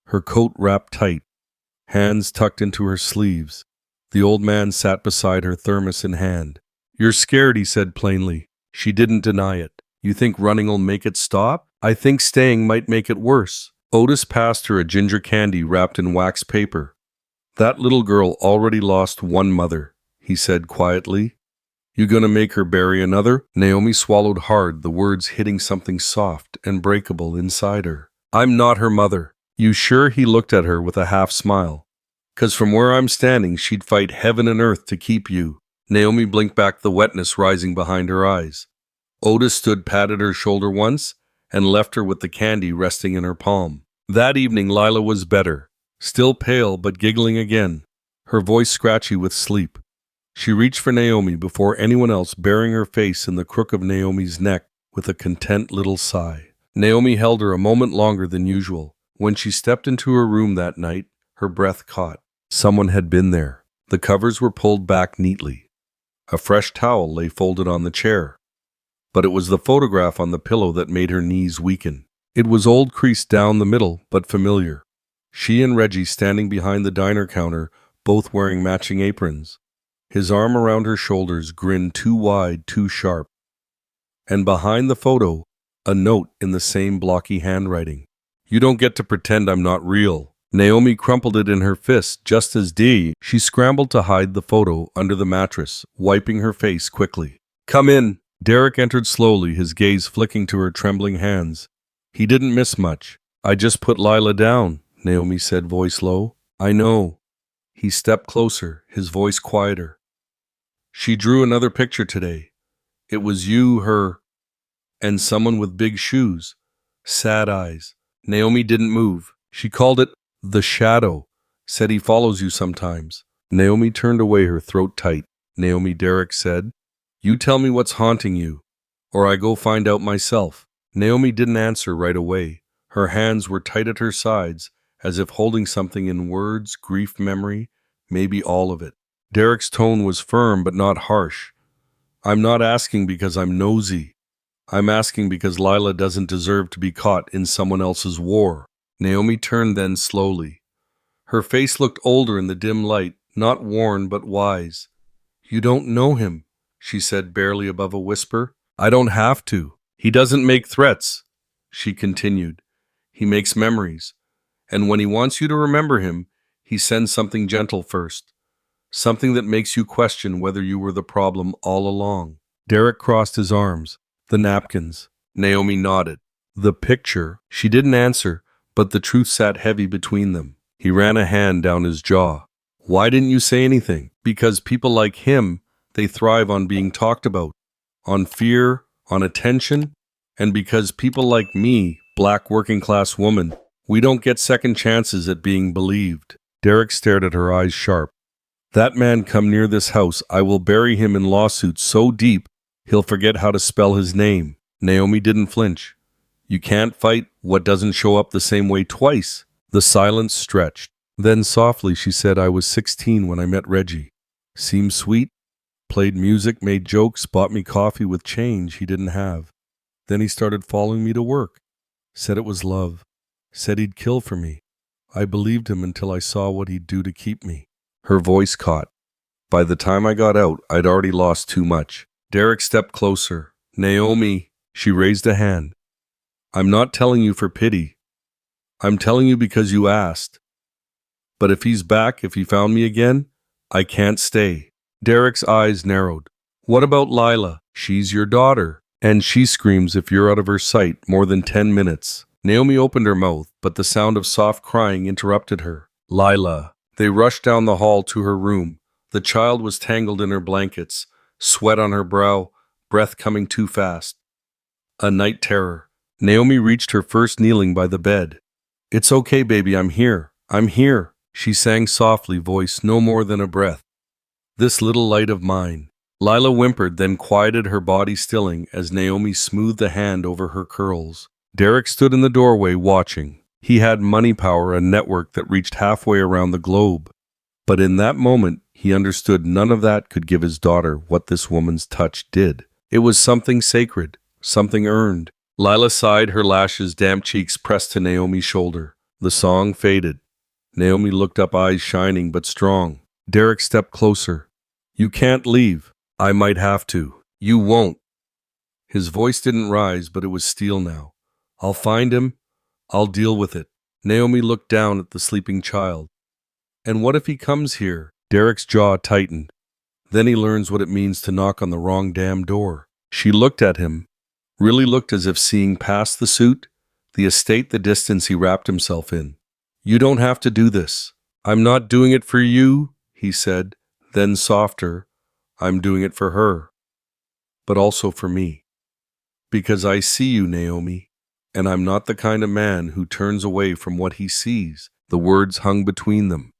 her coat wrapped tight, hands tucked into her sleeves. The old man sat beside her, thermos in hand. "You're scared," he said plainly. She didn't deny it. "You think running'll make it stop?" "I think staying might make it worse." Otis passed her a ginger candy wrapped in wax paper. "That little girl already lost one mother," he said quietly. "You gonna make her bury another?" Naomi swallowed hard, the words hitting something soft and breakable inside her. "I'm not her mother." "You sure?" He looked at her with a half smile. "'Cause from where I'm standing, she'd fight heaven and earth to keep you." Naomi blinked back, the wetness rising behind her eyes. Otis stood, patted her shoulder once, and left her with the candy resting in her palm. That evening, Lila was better, still pale but giggling again, her voice scratchy with sleep. She reached for Naomi before anyone else, burying her face in the crook of Naomi's neck with a content little sigh. Naomi held her a moment longer than usual. When she stepped into her room that night, her breath caught. Someone had been there. The covers were pulled back neatly. A fresh towel lay folded on the chair. But it was the photograph on the pillow that made her knees weaken. It was old, creased down the middle, but familiar. She and Reggie standing behind the diner counter, both wearing matching aprons. His arm around her shoulders, grin too wide, too sharp. And behind the photo, a note in the same blocky handwriting. "You don't get to pretend I'm not real." Naomi crumpled it in her fist just as she scrambled to hide the photo under the mattress, wiping her face quickly. "Come in." Derek entered slowly, his gaze flicking to her trembling hands. He didn't miss much. "I just put Lila down," Naomi said, voice low. "I know." He stepped closer, his voice quieter. "She drew another picture today. It was you, her, and someone with big shoes. Sad eyes." Naomi didn't move. "She called it the shadow. Said he follows you sometimes." Naomi turned away, her throat tight. "Naomi," Derek said, "you tell me what's haunting you, or I go find out myself." Naomi didn't answer right away. Her hands were tight at her sides, as if holding something in words, grief, memory, maybe all of it. Derek's tone was firm but not harsh. "I'm not asking because I'm nosy. I'm asking because Lila doesn't deserve to be caught in someone else's war." Naomi turned then slowly. Her face looked older in the dim light, not worn but wise. "You don't know him," she said barely above a whisper. "I don't have to. He doesn't make threats," she continued. "He makes memories. And when he wants you to remember him, he sends something gentle first. Something that makes you question whether you were the problem all along." Derek crossed his arms. "The napkins." Naomi nodded. "The picture." She didn't answer, but the truth sat heavy between them. He ran a hand down his jaw. "Why didn't you say anything?" "Because people like him, they thrive on being talked about, on fear, on attention, and because people like me, black working-class woman, we don't get second chances at being believed." Derek stared at her, eyes sharp. "That man come near this house, I will bury him in lawsuits so deep, he'll forget how to spell his name." Naomi didn't flinch. "You can't fight what doesn't show up the same way twice." The silence stretched. Then softly she said, "I was 16 when I met Reggie. Seemed sweet, played music, made jokes, bought me coffee with change he didn't have. Then he started following me to work. Said it was love. Said he'd kill for me. I believed him until I saw what he'd do to keep me." Her voice caught. By the time I got out, I'd already lost too much. Derek stepped closer. Naomi, she raised a hand. I'm not telling you for pity. I'm telling you because you asked. But if he's back, if he found me again, I can't stay. Derek's eyes narrowed. What about Lila? She's your daughter. And she screams if you're out of her sight more than 10 minutes. Naomi opened her mouth, but the sound of soft crying interrupted her. Lila. They rushed down the hall to her room. The child was tangled in her blankets, sweat on her brow, breath coming too fast. A night terror. Naomi reached her first kneeling by the bed. It's okay, baby, I'm here. I'm here. She sang softly, voice no more than a breath. This little light of mine. Lila whimpered, then quieted, her body stilling as Naomi smoothed a hand over her curls. Derek stood in the doorway watching. He had money power, a network that reached halfway around the globe. But in that moment, he understood none of that could give his daughter what this woman's touch did. It was something sacred, something earned. Lila sighed, her lashes, damp cheeks pressed to Naomi's shoulder. The song faded. Naomi looked up, eyes shining but strong. Derek stepped closer. You can't leave. I might have to. You won't. His voice didn't rise, but it was steel now. I'll find him. I'll deal with it. Naomi looked down at the sleeping child. And what if he comes here? Derek's jaw tightened. Then he learns what it means to knock on the wrong damn door. She looked at him, really looked as if seeing past the suit, the estate, the distance he wrapped himself in. You don't have to do this. I'm not doing it for you, he said, then softer. I'm doing it for her, but also for me. Because I see you, Naomi, and I'm not the kind of man who turns away from what he sees. The words hung between them.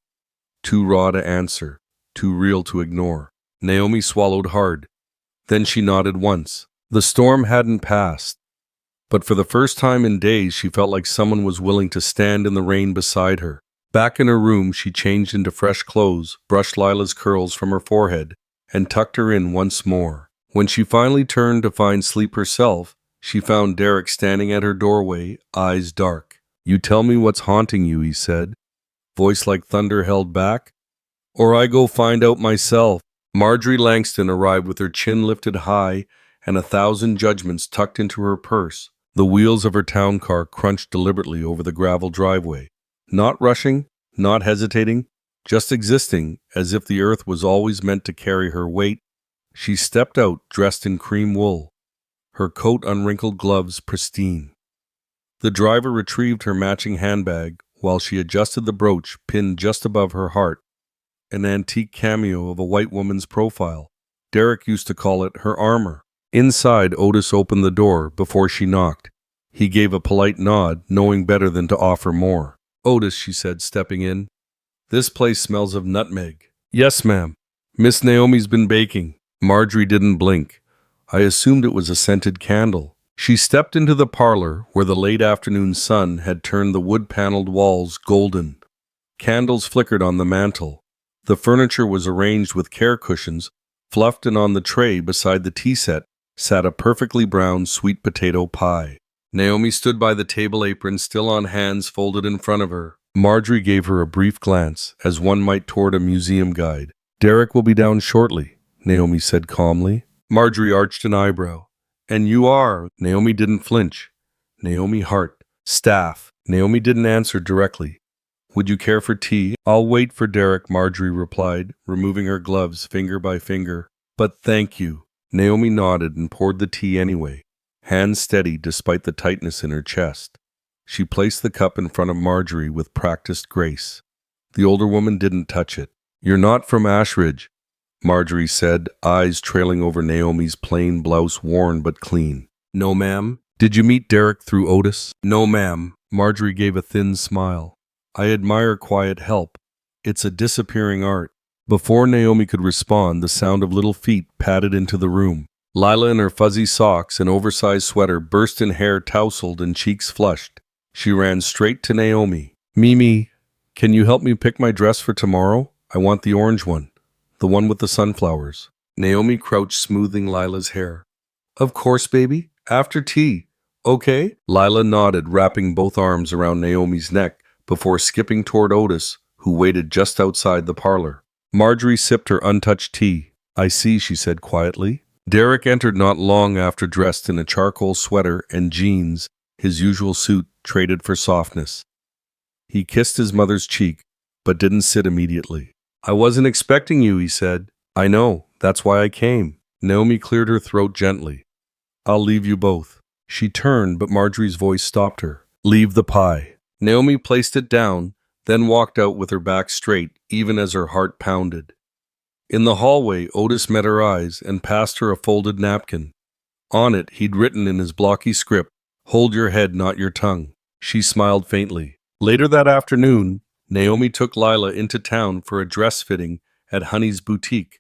Too raw to answer, too real to ignore. Naomi swallowed hard. Then she nodded once. The storm hadn't passed, but for the first time in days she felt like someone was willing to stand in the rain beside her. Back in her room, she changed into fresh clothes, brushed Lila's curls from her forehead, and tucked her in once more. When she finally turned to find sleep herself, she found Derek standing at her doorway, eyes dark. You tell me what's haunting you, he said, voice like thunder held back, or I go find out myself. Marjorie Langston arrived with her chin lifted high and 1,000 judgments tucked into her purse. The wheels of her town car crunched deliberately over the gravel driveway. Not rushing, not hesitating, just existing as if the earth was always meant to carry her weight. She stepped out, dressed in cream wool, her coat unwrinkled, gloves pristine. The driver retrieved her matching handbag while she adjusted the brooch pinned just above her heart, an antique cameo of a white woman's profile. Derek used to call it her armor. Inside, Otis opened the door before she knocked. He gave a polite nod, knowing better than to offer more. Otis, she said, stepping in. This place smells of nutmeg. Yes, ma'am. Miss Naomi's been baking. Marjorie didn't blink. I assumed it was a scented candle. She stepped into the parlor where the late afternoon sun had turned the wood-paneled walls golden. Candles flickered on the mantel. The furniture was arranged with care cushions, fluffed, and on the tray beside the tea set sat a perfectly brown sweet potato pie. Naomi stood by the table, apron still on, hands folded in front of her. Marjorie gave her a brief glance, as one might toward a museum guide. Derek will be down shortly, Naomi said calmly. Marjorie arched an eyebrow. And you are? Naomi didn't flinch. Naomi Hart. Staff. Naomi didn't answer directly. Would you care for tea? I'll wait for Derek, Marjorie replied, removing her gloves finger by finger. But thank you. Naomi nodded and poured the tea anyway, hands steady despite the tightness in her chest. She placed the cup in front of Marjorie with practiced grace. The older woman didn't touch it. You're not from Ashridge, Marjorie said, eyes trailing over Naomi's plain blouse, worn but clean. No, ma'am. Did you meet Derek through Otis? No, ma'am. Marjorie gave a thin smile. I admire quiet help. It's a disappearing art. Before Naomi could respond, the sound of little feet padded into the room. Lila in her fuzzy socks and oversized sweater, burst in hair tousled and cheeks flushed. She ran straight to Naomi. Mimi, can you help me pick my dress for tomorrow? I want the orange one, the one with the sunflowers. Naomi crouched, smoothing Lila's hair. Of course, baby. After tea. Okay? Lila nodded, wrapping both arms around Naomi's neck before skipping toward Otis, who waited just outside the parlor. Marjorie sipped her untouched tea. I see, she said quietly. Derek entered not long after, dressed in a charcoal sweater and jeans, his usual suit traded for softness. He kissed his mother's cheek, but didn't sit immediately. I wasn't expecting you, he said. I know, that's why I came. Naomi cleared her throat gently. I'll leave you both. She turned, but Marjorie's voice stopped her. Leave the pie. Naomi placed it down, then walked out with her back straight, even as her heart pounded. In the hallway, Otis met her eyes and passed her a folded napkin. On it, he'd written in his blocky script, Hold your head, not your tongue. She smiled faintly. Later that afternoon, Naomi took Lila into town for a dress fitting at Honey's boutique.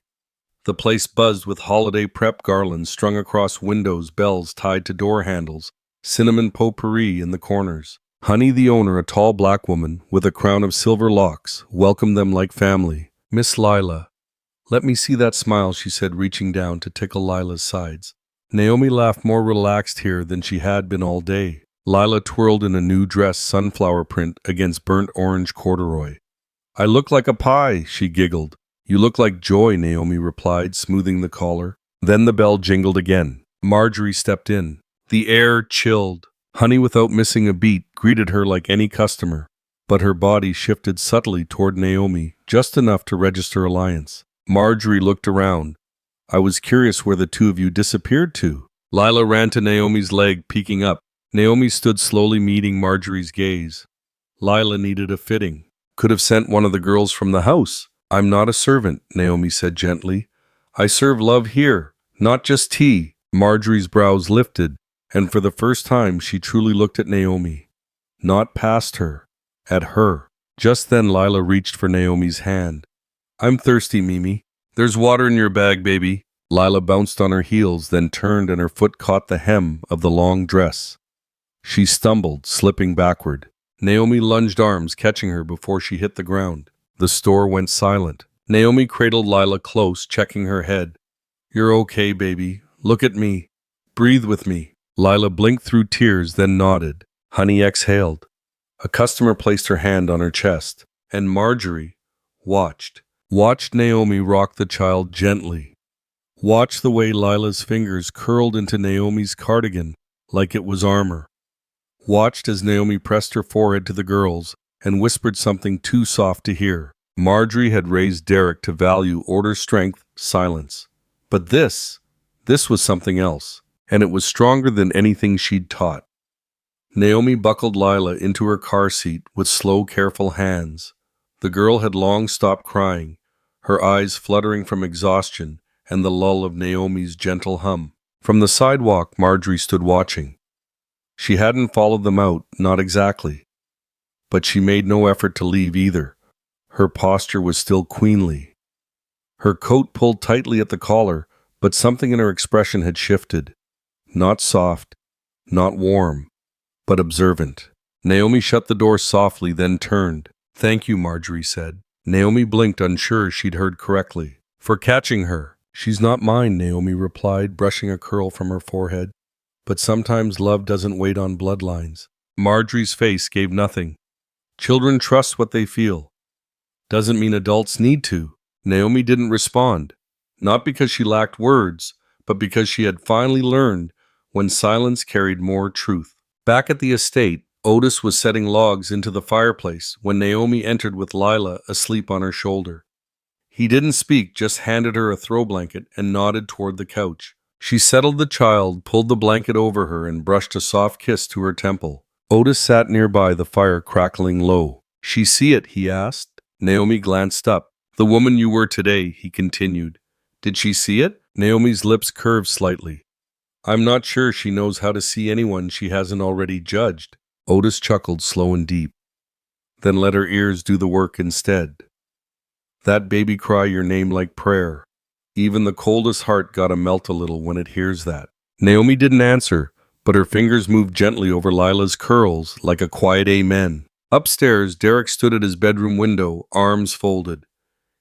The place buzzed with holiday prep garlands strung across windows, bells tied to door handles, cinnamon potpourri in the corners. Honey, the owner, a tall black woman with a crown of silver locks, welcomed them like family. Miss Lila. Let me see that smile, she said, reaching down to tickle Lila's sides. Naomi laughed, more relaxed here than she had been all day. Lila twirled in a new dress, sunflower print against burnt orange corduroy. I look like a pie, she giggled. You look like joy, Naomi replied, smoothing the collar. Then the bell jingled again. Marjorie stepped in. The air chilled. Honey, without missing a beat, greeted her like any customer. But her body shifted subtly toward Naomi, just enough to register alliance. Marjorie looked around. I was curious where the two of you disappeared to. Lila ran to Naomi's leg, peeking up. Naomi stood slowly, meeting Marjorie's gaze. Lila needed a fitting. Could have sent one of the girls from the house. I'm not a servant, Naomi said gently. I serve love here, not just tea. Marjorie's brows lifted, and for the first time she truly looked at Naomi. Not past her, at her. Just then Lila reached for Naomi's hand. I'm thirsty, Mimi. There's water in your bag, baby. Lila bounced on her heels, then turned and her foot caught the hem of the long dress. She stumbled, slipping backward. Naomi lunged arms, catching her before she hit the ground. The store went silent. Naomi cradled Lila close, checking her head. You're okay, baby. Look at me. Breathe with me. Lila blinked through tears, then nodded. Honey exhaled. A customer placed her hand on her chest, and Marjorie watched Naomi rock the child gently. Watched the way Lila's fingers curled into Naomi's cardigan like it was armor. Watched as Naomi pressed her forehead to the girl's and whispered something too soft to hear. Marjorie had raised Derek to value order, strength, silence. But this was something else, and it was stronger than anything she'd taught. Naomi buckled Lila into her car seat with slow, careful hands. The girl had long stopped crying, her eyes fluttering from exhaustion and the lull of Naomi's gentle hum. From the sidewalk, Marjorie stood watching. She hadn't followed them out, not exactly. But she made no effort to leave either. Her posture was still queenly. Her coat pulled tightly at the collar, but something in her expression had shifted. Not soft, not warm, but observant. Naomi shut the door softly, then turned. Thank you, Marjorie said. Naomi blinked, unsure she'd heard correctly. For catching her. She's not mine, Naomi replied, brushing a curl from her forehead. But sometimes love doesn't wait on bloodlines. Marjorie's face gave nothing. Children trust what they feel. Doesn't mean adults need to. Naomi didn't respond. Not because she lacked words, but because she had finally learned when silence carried more truth. Back at the estate, Otis was setting logs into the fireplace when Naomi entered with Lila asleep on her shoulder. He didn't speak, just handed her a throw blanket and nodded toward the couch. She settled the child, pulled the blanket over her, and brushed a soft kiss to her temple. Otis sat nearby, the fire crackling low. She see it, he asked. Naomi glanced up. The woman you were today, he continued. Did she see it? Naomi's lips curved slightly. I'm not sure she knows how to see anyone she hasn't already judged. Otis chuckled, slow and deep. Then let her ears do the work instead. That baby cry your name like prayer. Even the coldest heart gotta melt a little when it hears that. Naomi didn't answer, but her fingers moved gently over Lila's curls like a quiet amen. Upstairs, Derek stood at his bedroom window, arms folded.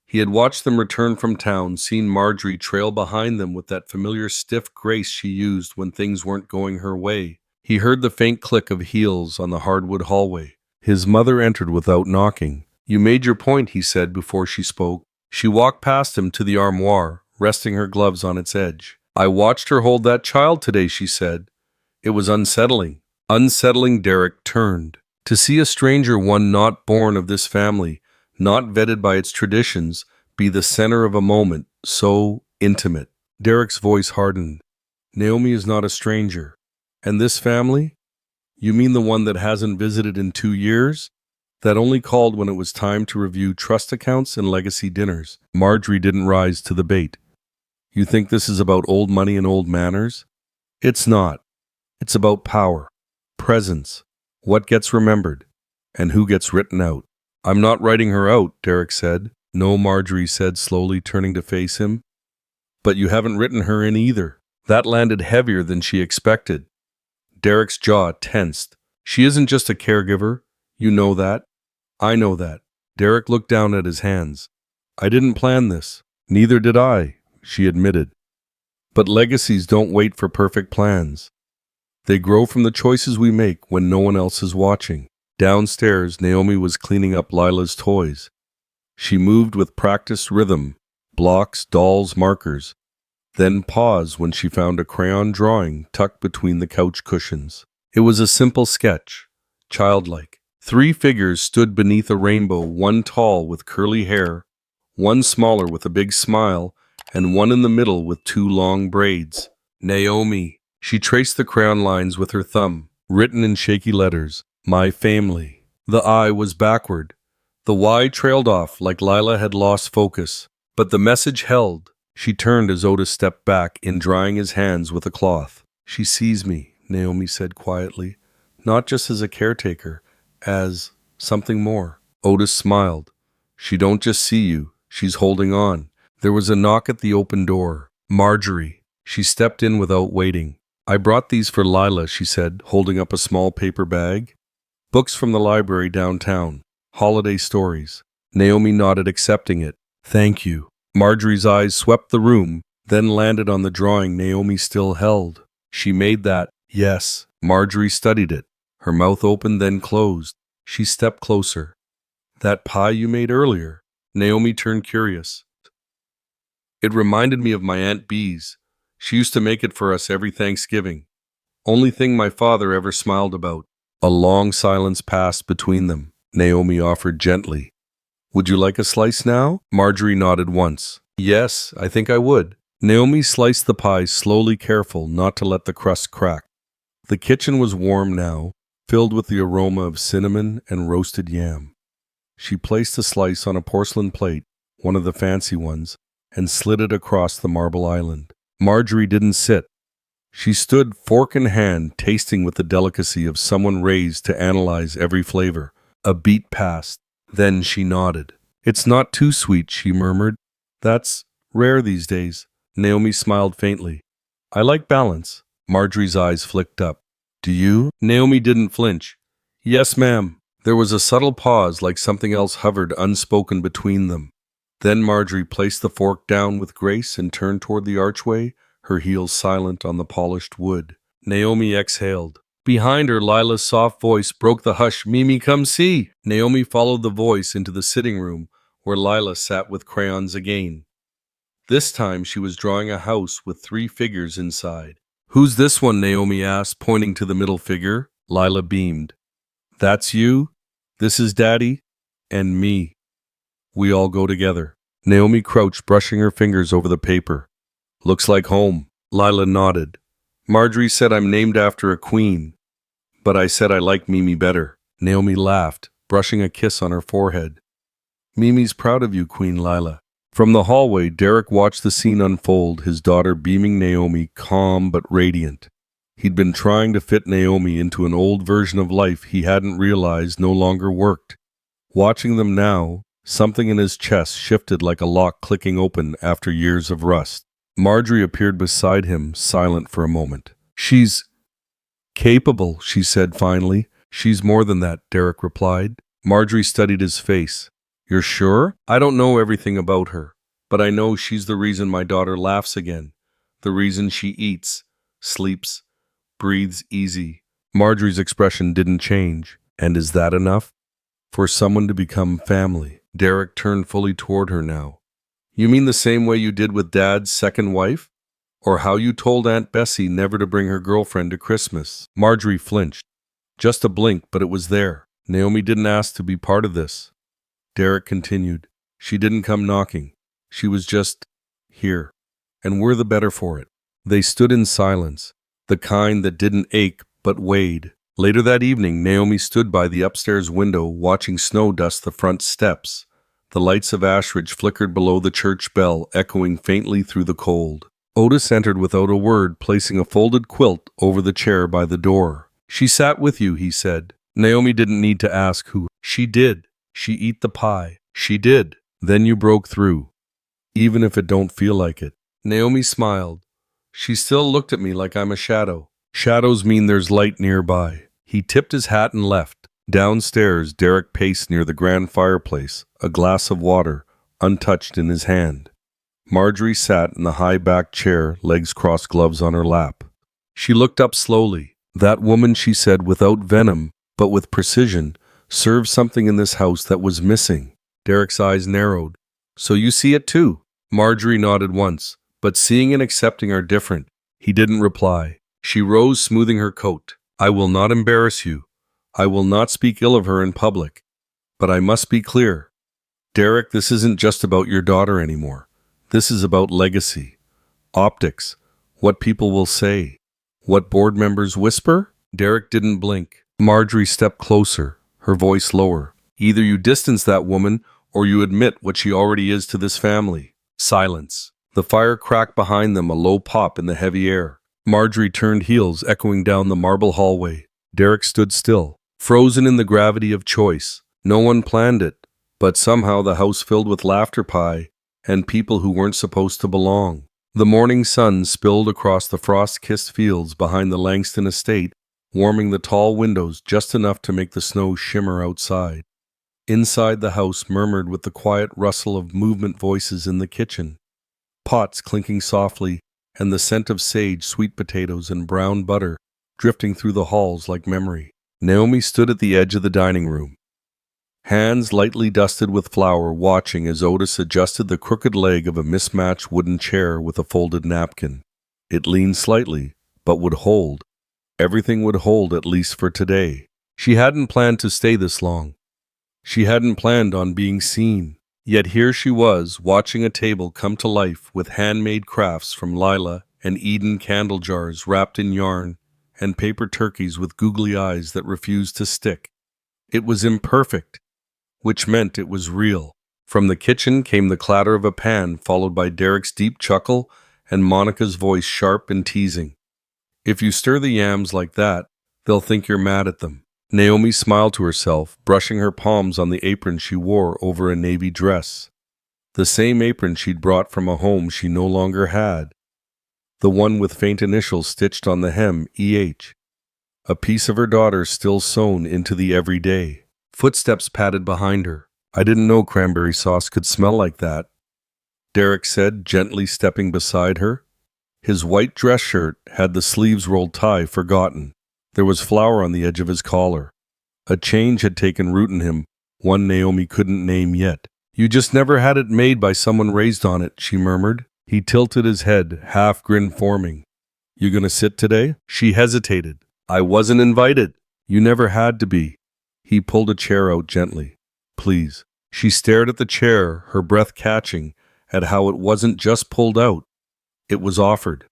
He had watched them return from town, seen Marjorie trail behind them with that familiar stiff grace she used when things weren't going her way. He heard the faint click of heels on the hardwood hallway. His mother entered without knocking. You made your point, he said before she spoke. She walked past him to the armoire, resting her gloves on its edge. I watched her hold that child today, she said. It was unsettling. Unsettling. Derek turned. To see a stranger, one not born of this family, not vetted by its traditions, be the center of a moment so intimate. Derek's voice hardened. Naomi is not a stranger. And this family? You mean the one that hasn't visited in 2 years? That only called when it was time to review trust accounts and legacy dinners. Marjorie didn't rise to the bait. You think this is about old money and old manners? It's not. It's about power, presence, what gets remembered, and who gets written out. I'm not writing her out, Derek said. No, Marjorie said slowly, turning to face him. But you haven't written her in either. That landed heavier than she expected. Derek's jaw tensed. She isn't just a caregiver. You know that. I know that. Derek looked down at his hands. I didn't plan this. Neither did I, she admitted. But legacies don't wait for perfect plans. They grow from the choices we make when no one else is watching. Downstairs, Naomi was cleaning up Lila's toys. She moved with practiced rhythm, blocks, dolls, markers, then paused when she found a crayon drawing tucked between the couch cushions. It was a simple sketch, childlike. 3 figures stood beneath a rainbow, one tall with curly hair, one smaller with a big smile, and one in the middle with 2 long braids. Naomi. She traced the crayon lines with her thumb, written in shaky letters. My family. The I was backward. The Y trailed off like Lila had lost focus. But the message held. She turned as Otis stepped back in, drying his hands with a cloth. She sees me, Naomi said quietly, not just as a caretaker, as something more. Otis smiled. She don't just see you, she's holding on. There was a knock at the open door. Marjorie. She stepped in without waiting. I brought these for Lila, she said, holding up a small paper bag. Books from the library downtown. Holiday stories. Naomi nodded, accepting it. Thank you. Marjorie's eyes swept the room, then landed on the drawing Naomi still held. She made that. Yes. Marjorie studied it. Her mouth opened, then closed. She stepped closer. That pie you made earlier. Naomi turned curious. It reminded me of my Aunt Bee's. She used to make it for us every Thanksgiving. Only thing my father ever smiled about. A long silence passed between them. Naomi offered gently. Would you like a slice now? Marjorie nodded once. Yes, I think I would. Naomi sliced the pie slowly, careful not to let the crust crack. The kitchen was warm now, filled with the aroma of cinnamon and roasted yam. She placed the slice on a porcelain plate, one of the fancy ones, and slid it across the marble island. Marjorie didn't sit. She stood, fork in hand, tasting with the delicacy of someone raised to analyze every flavor. A beat passed. Then she nodded. It's not too sweet, she murmured. That's rare these days. Naomi smiled faintly. I like balance. Marjorie's eyes flicked up. Do you? Naomi didn't flinch. Yes, ma'am. There was a subtle pause, like something else hovered unspoken between them. Then Marjorie placed the fork down with grace and turned toward the archway, her heels silent on the polished wood. Naomi exhaled. Behind her, Lila's soft voice broke the hush. Mimi, come see. Naomi followed the voice into the sitting room, where Lila sat with crayons again. This time she was drawing a house with 3 figures inside. Who's this one? Naomi asked, pointing to the middle figure. Lila beamed. That's you? This is Daddy? And me. We all go together. Naomi crouched, brushing her fingers over the paper. Looks like home. Lila nodded. Marjorie said I'm named after a queen, but I said I like Mimi better. Naomi laughed, brushing a kiss on her forehead. Mimi's proud of you, Queen Lila. From the hallway, Derek watched the scene unfold, his daughter beaming Naomi, calm but radiant. He'd been trying to fit Naomi into an old version of life he hadn't realized no longer worked. Watching them now, something in his chest shifted like a lock clicking open after years of rust. Marjorie appeared beside him, silent for a moment. She's capable, she said finally. She's more than that, Derek replied. Marjorie studied his face. You're sure? I don't know everything about her, but I know she's the reason my daughter laughs again, the reason she eats, sleeps, breathes easy. Marjorie's expression didn't change. And is that enough? For someone to become family? Derek turned fully toward her now. You mean the same way you did with Dad's second wife? Or how you told Aunt Bessie never to bring her girlfriend to Christmas? Marjorie flinched. Just a blink, but it was there. Naomi didn't ask to be part of this. Derek continued. She didn't come knocking. She was just here. And we're the better for it. They stood in silence, the kind that didn't ache but weighed. Later that evening, Naomi stood by the upstairs window watching snow dust the front steps. The lights of Ashridge flickered below the church bell, echoing faintly through the cold. Otis entered without a word, placing a folded quilt over the chair by the door. She sat with you, he said. Naomi didn't need to ask who. She did. She eat the pie. She did. Then you broke through. Even if it don't feel like it. Naomi smiled. She still looked at me like I'm a shadow. Shadows mean there's light nearby. He tipped his hat and left. Downstairs, Derek paced near the grand fireplace, a glass of water, untouched in his hand. Marjorie sat in the high-backed chair, legs crossed, gloves on her lap. She looked up slowly. That woman, she said, without venom, but with precision, served something in this house that was missing. Derek's eyes narrowed. So you see it too? Marjorie nodded once, but seeing and accepting are different. He didn't reply. She rose, smoothing her coat. I will not embarrass you. I will not speak ill of her in public. But I must be clear. Derek, this isn't just about your daughter anymore. This is about legacy. Optics. What people will say. What board members whisper? Derek didn't blink. Marjorie stepped closer, her voice lower. Either you distance that woman, or you admit what she already is to this family. Silence. The fire cracked behind them, a low pop in the heavy air. Marjorie turned heels, echoing down the marble hallway. Derek stood still, frozen in the gravity of choice. No one planned it, but somehow the house filled with laughter pie and people who weren't supposed to belong. The morning sun spilled across the frost-kissed fields behind the Langston estate, warming the tall windows just enough to make the snow shimmer outside. Inside, the house murmured with the quiet rustle of movement voices in the kitchen. Pots clinking softly, and the scent of sage, sweet potatoes, and brown butter drifting through the halls like memory. Naomi stood at the edge of the dining room, hands lightly dusted with flour, watching as Otis adjusted the crooked leg of a mismatched wooden chair with a folded napkin. It leaned slightly, but would hold. Everything would hold, at least for today. She hadn't planned to stay this long. She hadn't planned on being seen. Yet here she was, watching a table come to life with handmade crafts from Lila and Eden candle jars wrapped in yarn and paper turkeys with googly eyes that refused to stick. It was imperfect, which meant it was real. From the kitchen came the clatter of a pan, followed by Derek's deep chuckle and Monica's voice sharp and teasing. If you stir the yams like that, they'll think you're mad at them. Naomi smiled to herself, brushing her palms on the apron she wore over a navy dress. The same apron she'd brought from a home she no longer had. The one with faint initials stitched on the hem, E.H. A piece of her daughter still sewn into the everyday. Footsteps padded behind her. I didn't know cranberry sauce could smell like that, Derek said, gently stepping beside her. His white dress shirt had the sleeves rolled tie forgotten. There was flour on the edge of his collar. A change had taken root in him, one Naomi couldn't name yet. You just never had it made by someone raised on it, she murmured. He tilted his head, half grin forming. You gonna sit today? She hesitated. I wasn't invited. You never had to be. He pulled a chair out gently. Please. She stared at the chair, her breath catching, at how it wasn't just pulled out. It was offered.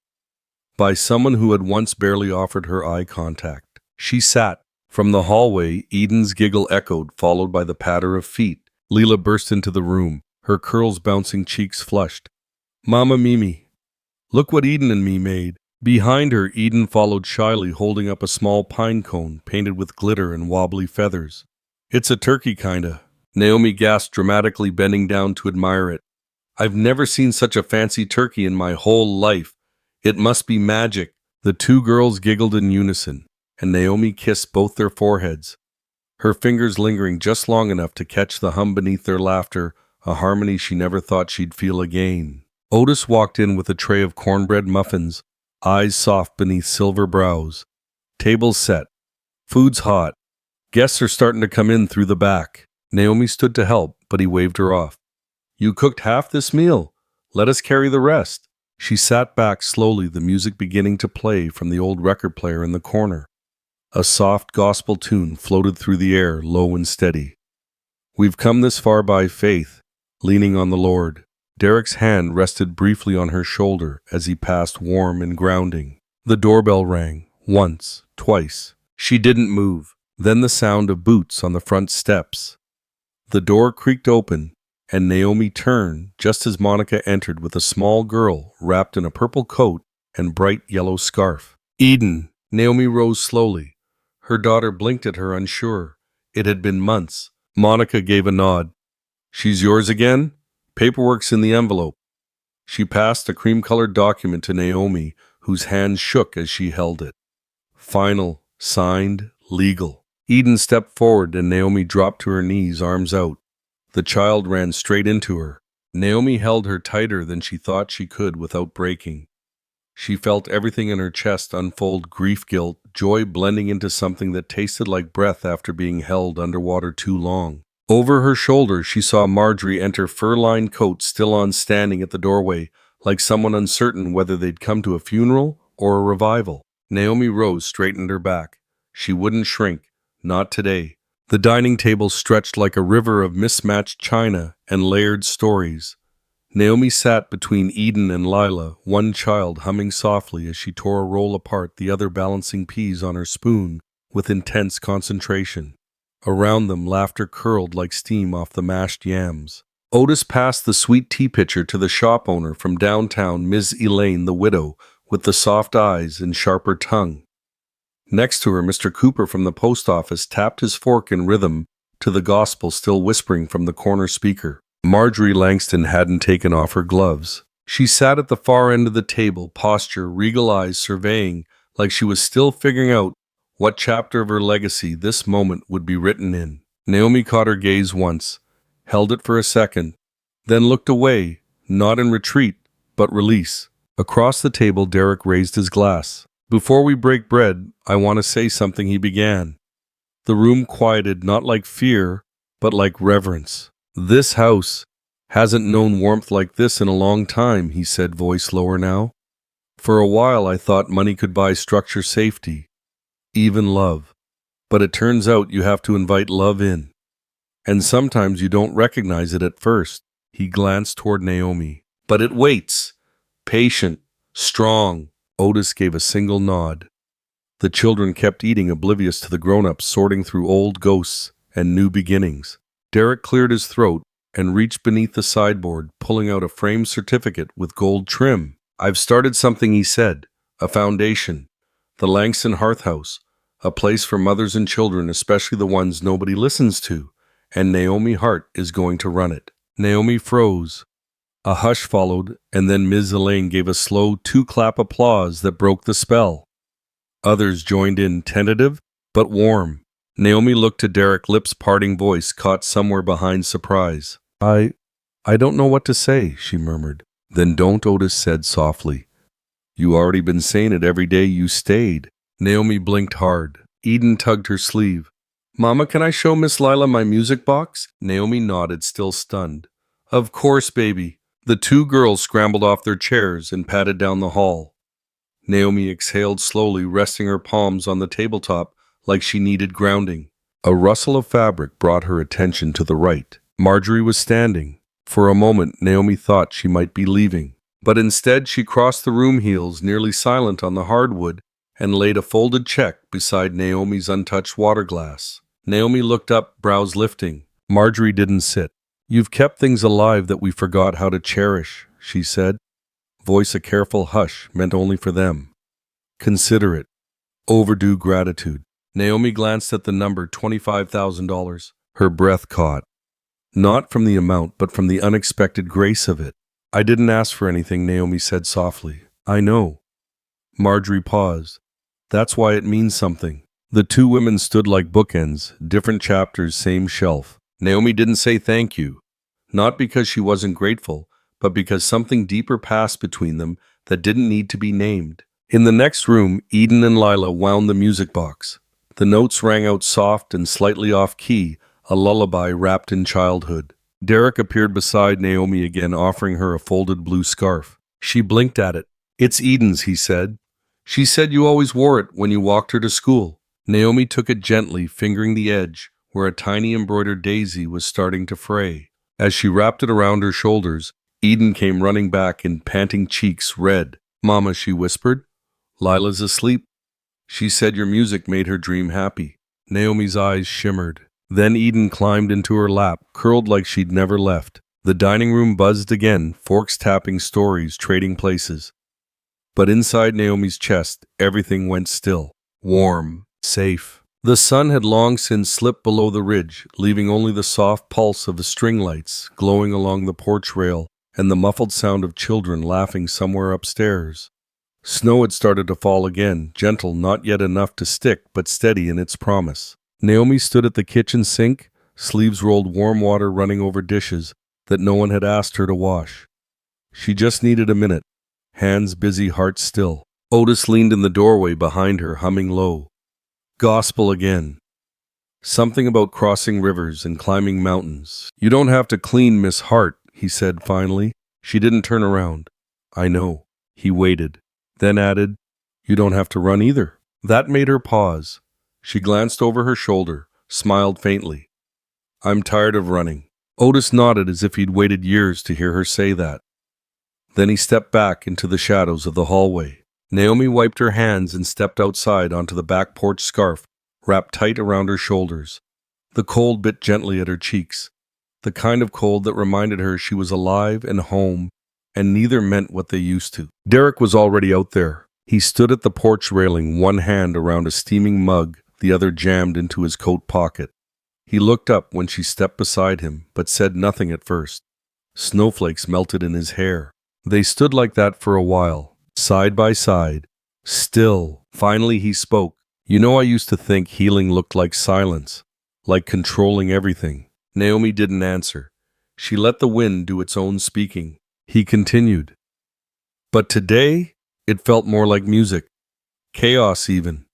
By someone who had once barely offered her eye contact. She sat. From the hallway, Eden's giggle echoed, followed by the patter of feet. Leela burst into the room, her curls bouncing, cheeks flushed. Mama Mimi. Look what Eden and me made. Behind her, Eden followed shyly, holding up a small pine cone painted with glitter and wobbly feathers. It's a turkey, kinda. Naomi gasped, dramatically bending down to admire it. I've never seen such a fancy turkey in my whole life. It must be magic. The two girls giggled in unison, and Naomi kissed both their foreheads, her fingers lingering just long enough to catch the hum beneath their laughter, a harmony she never thought she'd feel again. Otis walked in with a tray of cornbread muffins, eyes soft beneath silver brows. Tables set. Food's hot. Guests are starting to come in through the back. Naomi stood to help, but he waved her off. You cooked half this meal. Let us carry the rest." She sat back slowly, the music beginning to play from the old record player in the corner. A soft gospel tune floated through the air, low and steady. "We've come this far by faith, leaning on the Lord." Derek's hand rested briefly on her shoulder as he passed, warm and grounding. The doorbell rang, once, twice. She didn't move. Then the sound of boots on the front steps. The door creaked open, and Naomi turned just as Monica entered with a small girl wrapped in a purple coat and bright yellow scarf. "Eden." Naomi rose slowly. Her daughter blinked at her, unsure. It had been months. Monica gave a nod. "She's yours again? Paperwork's in the envelope." She passed a cream-colored document to Naomi, whose hand shook as she held it. Final, signed, legal. Eden stepped forward and Naomi dropped to her knees, arms out. The child ran straight into her. Naomi held her tighter than she thought she could without breaking. She felt everything in her chest unfold, grief, guilt, joy blending into something that tasted like breath after being held underwater too long. Over her shoulder, she saw Marjorie enter, fur-lined coat still on, standing at the doorway, like someone uncertain whether they'd come to a funeral or a revival. Naomi rose, straightened her back. She wouldn't shrink, not today. The dining table stretched like a river of mismatched china and layered stories. Naomi sat between Eden and Lila, one child humming softly as she tore a roll apart, the other balancing peas on her spoon with intense concentration. Around them, laughter curled like steam off the mashed yams. Otis passed the sweet tea pitcher to the shop owner from downtown, Ms. Elaine, the widow, with the soft eyes and sharper tongue. Next to her, Mr. Cooper from the post office tapped his fork in rhythm to the gospel still whispering from the corner speaker. Marjorie Langston hadn't taken off her gloves. She sat at the far end of the table, posture, regal eyes surveying, like she was still figuring out what chapter of her legacy this moment would be written in. Naomi caught her gaze once, held it for a second, then looked away, not in retreat, but release. Across the table, Derek raised his glass. "Before we break bread, I want to say something," he began. The room quieted, not like fear, but like reverence. "This house hasn't known warmth like this in a long time," he said, voice lower now. "For a while I thought money could buy structure, safety, even love. But it turns out you have to invite love in. And sometimes you don't recognize it at first." He glanced toward Naomi. "But it waits. Patient, strong." Otis gave a single nod. The children kept eating, oblivious to the grown-ups sorting through old ghosts and new beginnings. Derek cleared his throat and reached beneath the sideboard, pulling out a framed certificate with gold trim. "I've started something," he said. "A foundation. The Langston Hearth House. A place for mothers and children, especially the ones nobody listens to. And Naomi Hart is going to run it." Naomi froze. A hush followed, and then Ms. Elaine gave a slow two-clap applause that broke the spell. Others joined in, tentative but warm. Naomi looked to Derek, lips parting, voice caught somewhere behind surprise. I don't know what to say," she murmured. "Then don't," Otis said softly. "You already been saying it every day you stayed." Naomi blinked hard. Eden tugged her sleeve. "Mama, can I show Miss Lila my music box?" Naomi nodded, still stunned. "Of course, baby." The two girls scrambled off their chairs and padded down the hall. Naomi exhaled slowly, resting her palms on the tabletop like she needed grounding. A rustle of fabric brought her attention to the right. Marjorie was standing. For a moment, Naomi thought she might be leaving. But instead, she crossed the room, heels nearly silent on the hardwood, and laid a folded check beside Naomi's untouched water glass. Naomi looked up, brows lifting. Marjorie didn't sit. "You've kept things alive that we forgot how to cherish," she said. Voice a careful hush, meant only for them. "Consider it. Overdue gratitude." Naomi glanced at the number, $25,000. Her breath caught. Not from the amount, but from the unexpected grace of it. "I didn't ask for anything," Naomi said softly. "I know." Marjorie paused. "That's why it means something." The two women stood like bookends, different chapters, same shelf. Naomi didn't say thank you, not because she wasn't grateful, but because something deeper passed between them that didn't need to be named. In the next room, Eden and Lila wound the music box. The notes rang out soft and slightly off-key, a lullaby wrapped in childhood. Derek appeared beside Naomi again, offering her a folded blue scarf. She blinked at it. "It's Eden's," he said. "She said you always wore it when you walked her to school." Naomi took it gently, fingering the edge, where a tiny embroidered daisy was starting to fray. As she wrapped it around her shoulders, Eden came running back in panting cheeks red. "Mama," she whispered, "Lila's asleep. She said your music made her dream happy." Naomi's eyes shimmered. Then Eden climbed into her lap, curled like she'd never left. The dining room buzzed again, forks tapping, stories trading places. But inside Naomi's chest, everything went still. Warm, safe. The sun had long since slipped below the ridge, leaving only the soft pulse of the string lights glowing along the porch rail and the muffled sound of children laughing somewhere upstairs. Snow had started to fall again, gentle, not yet enough to stick, but steady in its promise. Naomi stood at the kitchen sink, sleeves rolled, warm water running over dishes that no one had asked her to wash. She just needed a minute, hands busy, heart still. Otis leaned in the doorway behind her, humming low. Gospel again. Something about crossing rivers and climbing mountains. "You don't have to clean, Miss Hart," he said finally. She didn't turn around. "I know." He waited, then added, "You don't have to run either." That made her pause. She glanced over her shoulder, smiled faintly. "I'm tired of running." Otis nodded as if he'd waited years to hear her say that. Then he stepped back into the shadows of the hallway. Naomi wiped her hands and stepped outside onto the back porch, scarf wrapped tight around her shoulders. The cold bit gently at her cheeks, the kind of cold that reminded her she was alive and home, and neither meant what they used to. Derek was already out there. He stood at the porch railing, one hand around a steaming mug, the other jammed into his coat pocket. He looked up when she stepped beside him, but said nothing at first. Snowflakes melted in his hair. They stood like that for a while, side by side, still. Finally he spoke. "You know, I used to think healing looked like silence, like controlling everything." Naomi didn't answer. She let the wind do its own speaking. He continued. "But today, it felt more like music. Chaos even.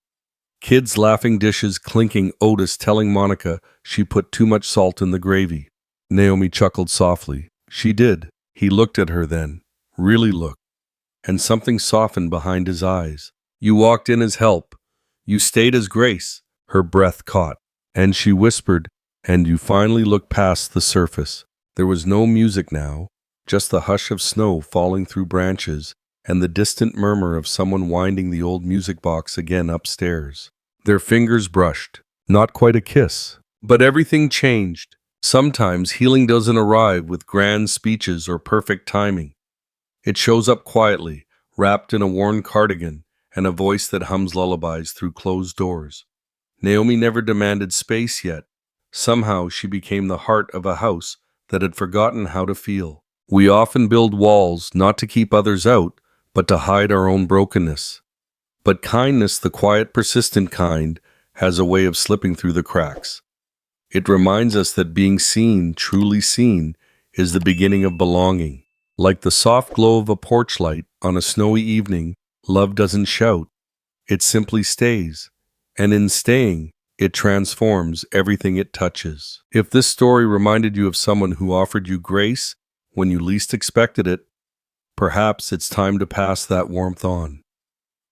Kids laughing, dishes clinking, Otis telling Monica she put too much salt in the gravy." Naomi chuckled softly. She did. He looked at her then, really looked, and something softened behind his eyes. "You walked in as help. You stayed as grace." Her breath caught, and she whispered, "And you finally looked past the surface." There was no music now, just the hush of snow falling through branches and the distant murmur of someone winding the old music box again upstairs. Their fingers brushed. Not quite a kiss. But everything changed. Sometimes healing doesn't arrive with grand speeches or perfect timing. It shows up quietly, wrapped in a worn cardigan and a voice that hums lullabies through closed doors. Naomi never demanded space yet. Somehow she became the heart of a house that had forgotten how to feel. We often build walls not to keep others out, but to hide our own brokenness. But kindness, the quiet, persistent kind, has a way of slipping through the cracks. It reminds us that being seen, truly seen, is the beginning of belonging. Like the soft glow of a porch light on a snowy evening, love doesn't shout. It simply stays. And in staying, it transforms everything it touches. If this story reminded you of someone who offered you grace when you least expected it, perhaps it's time to pass that warmth on.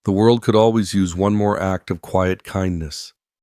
The world could always use one more act of quiet kindness.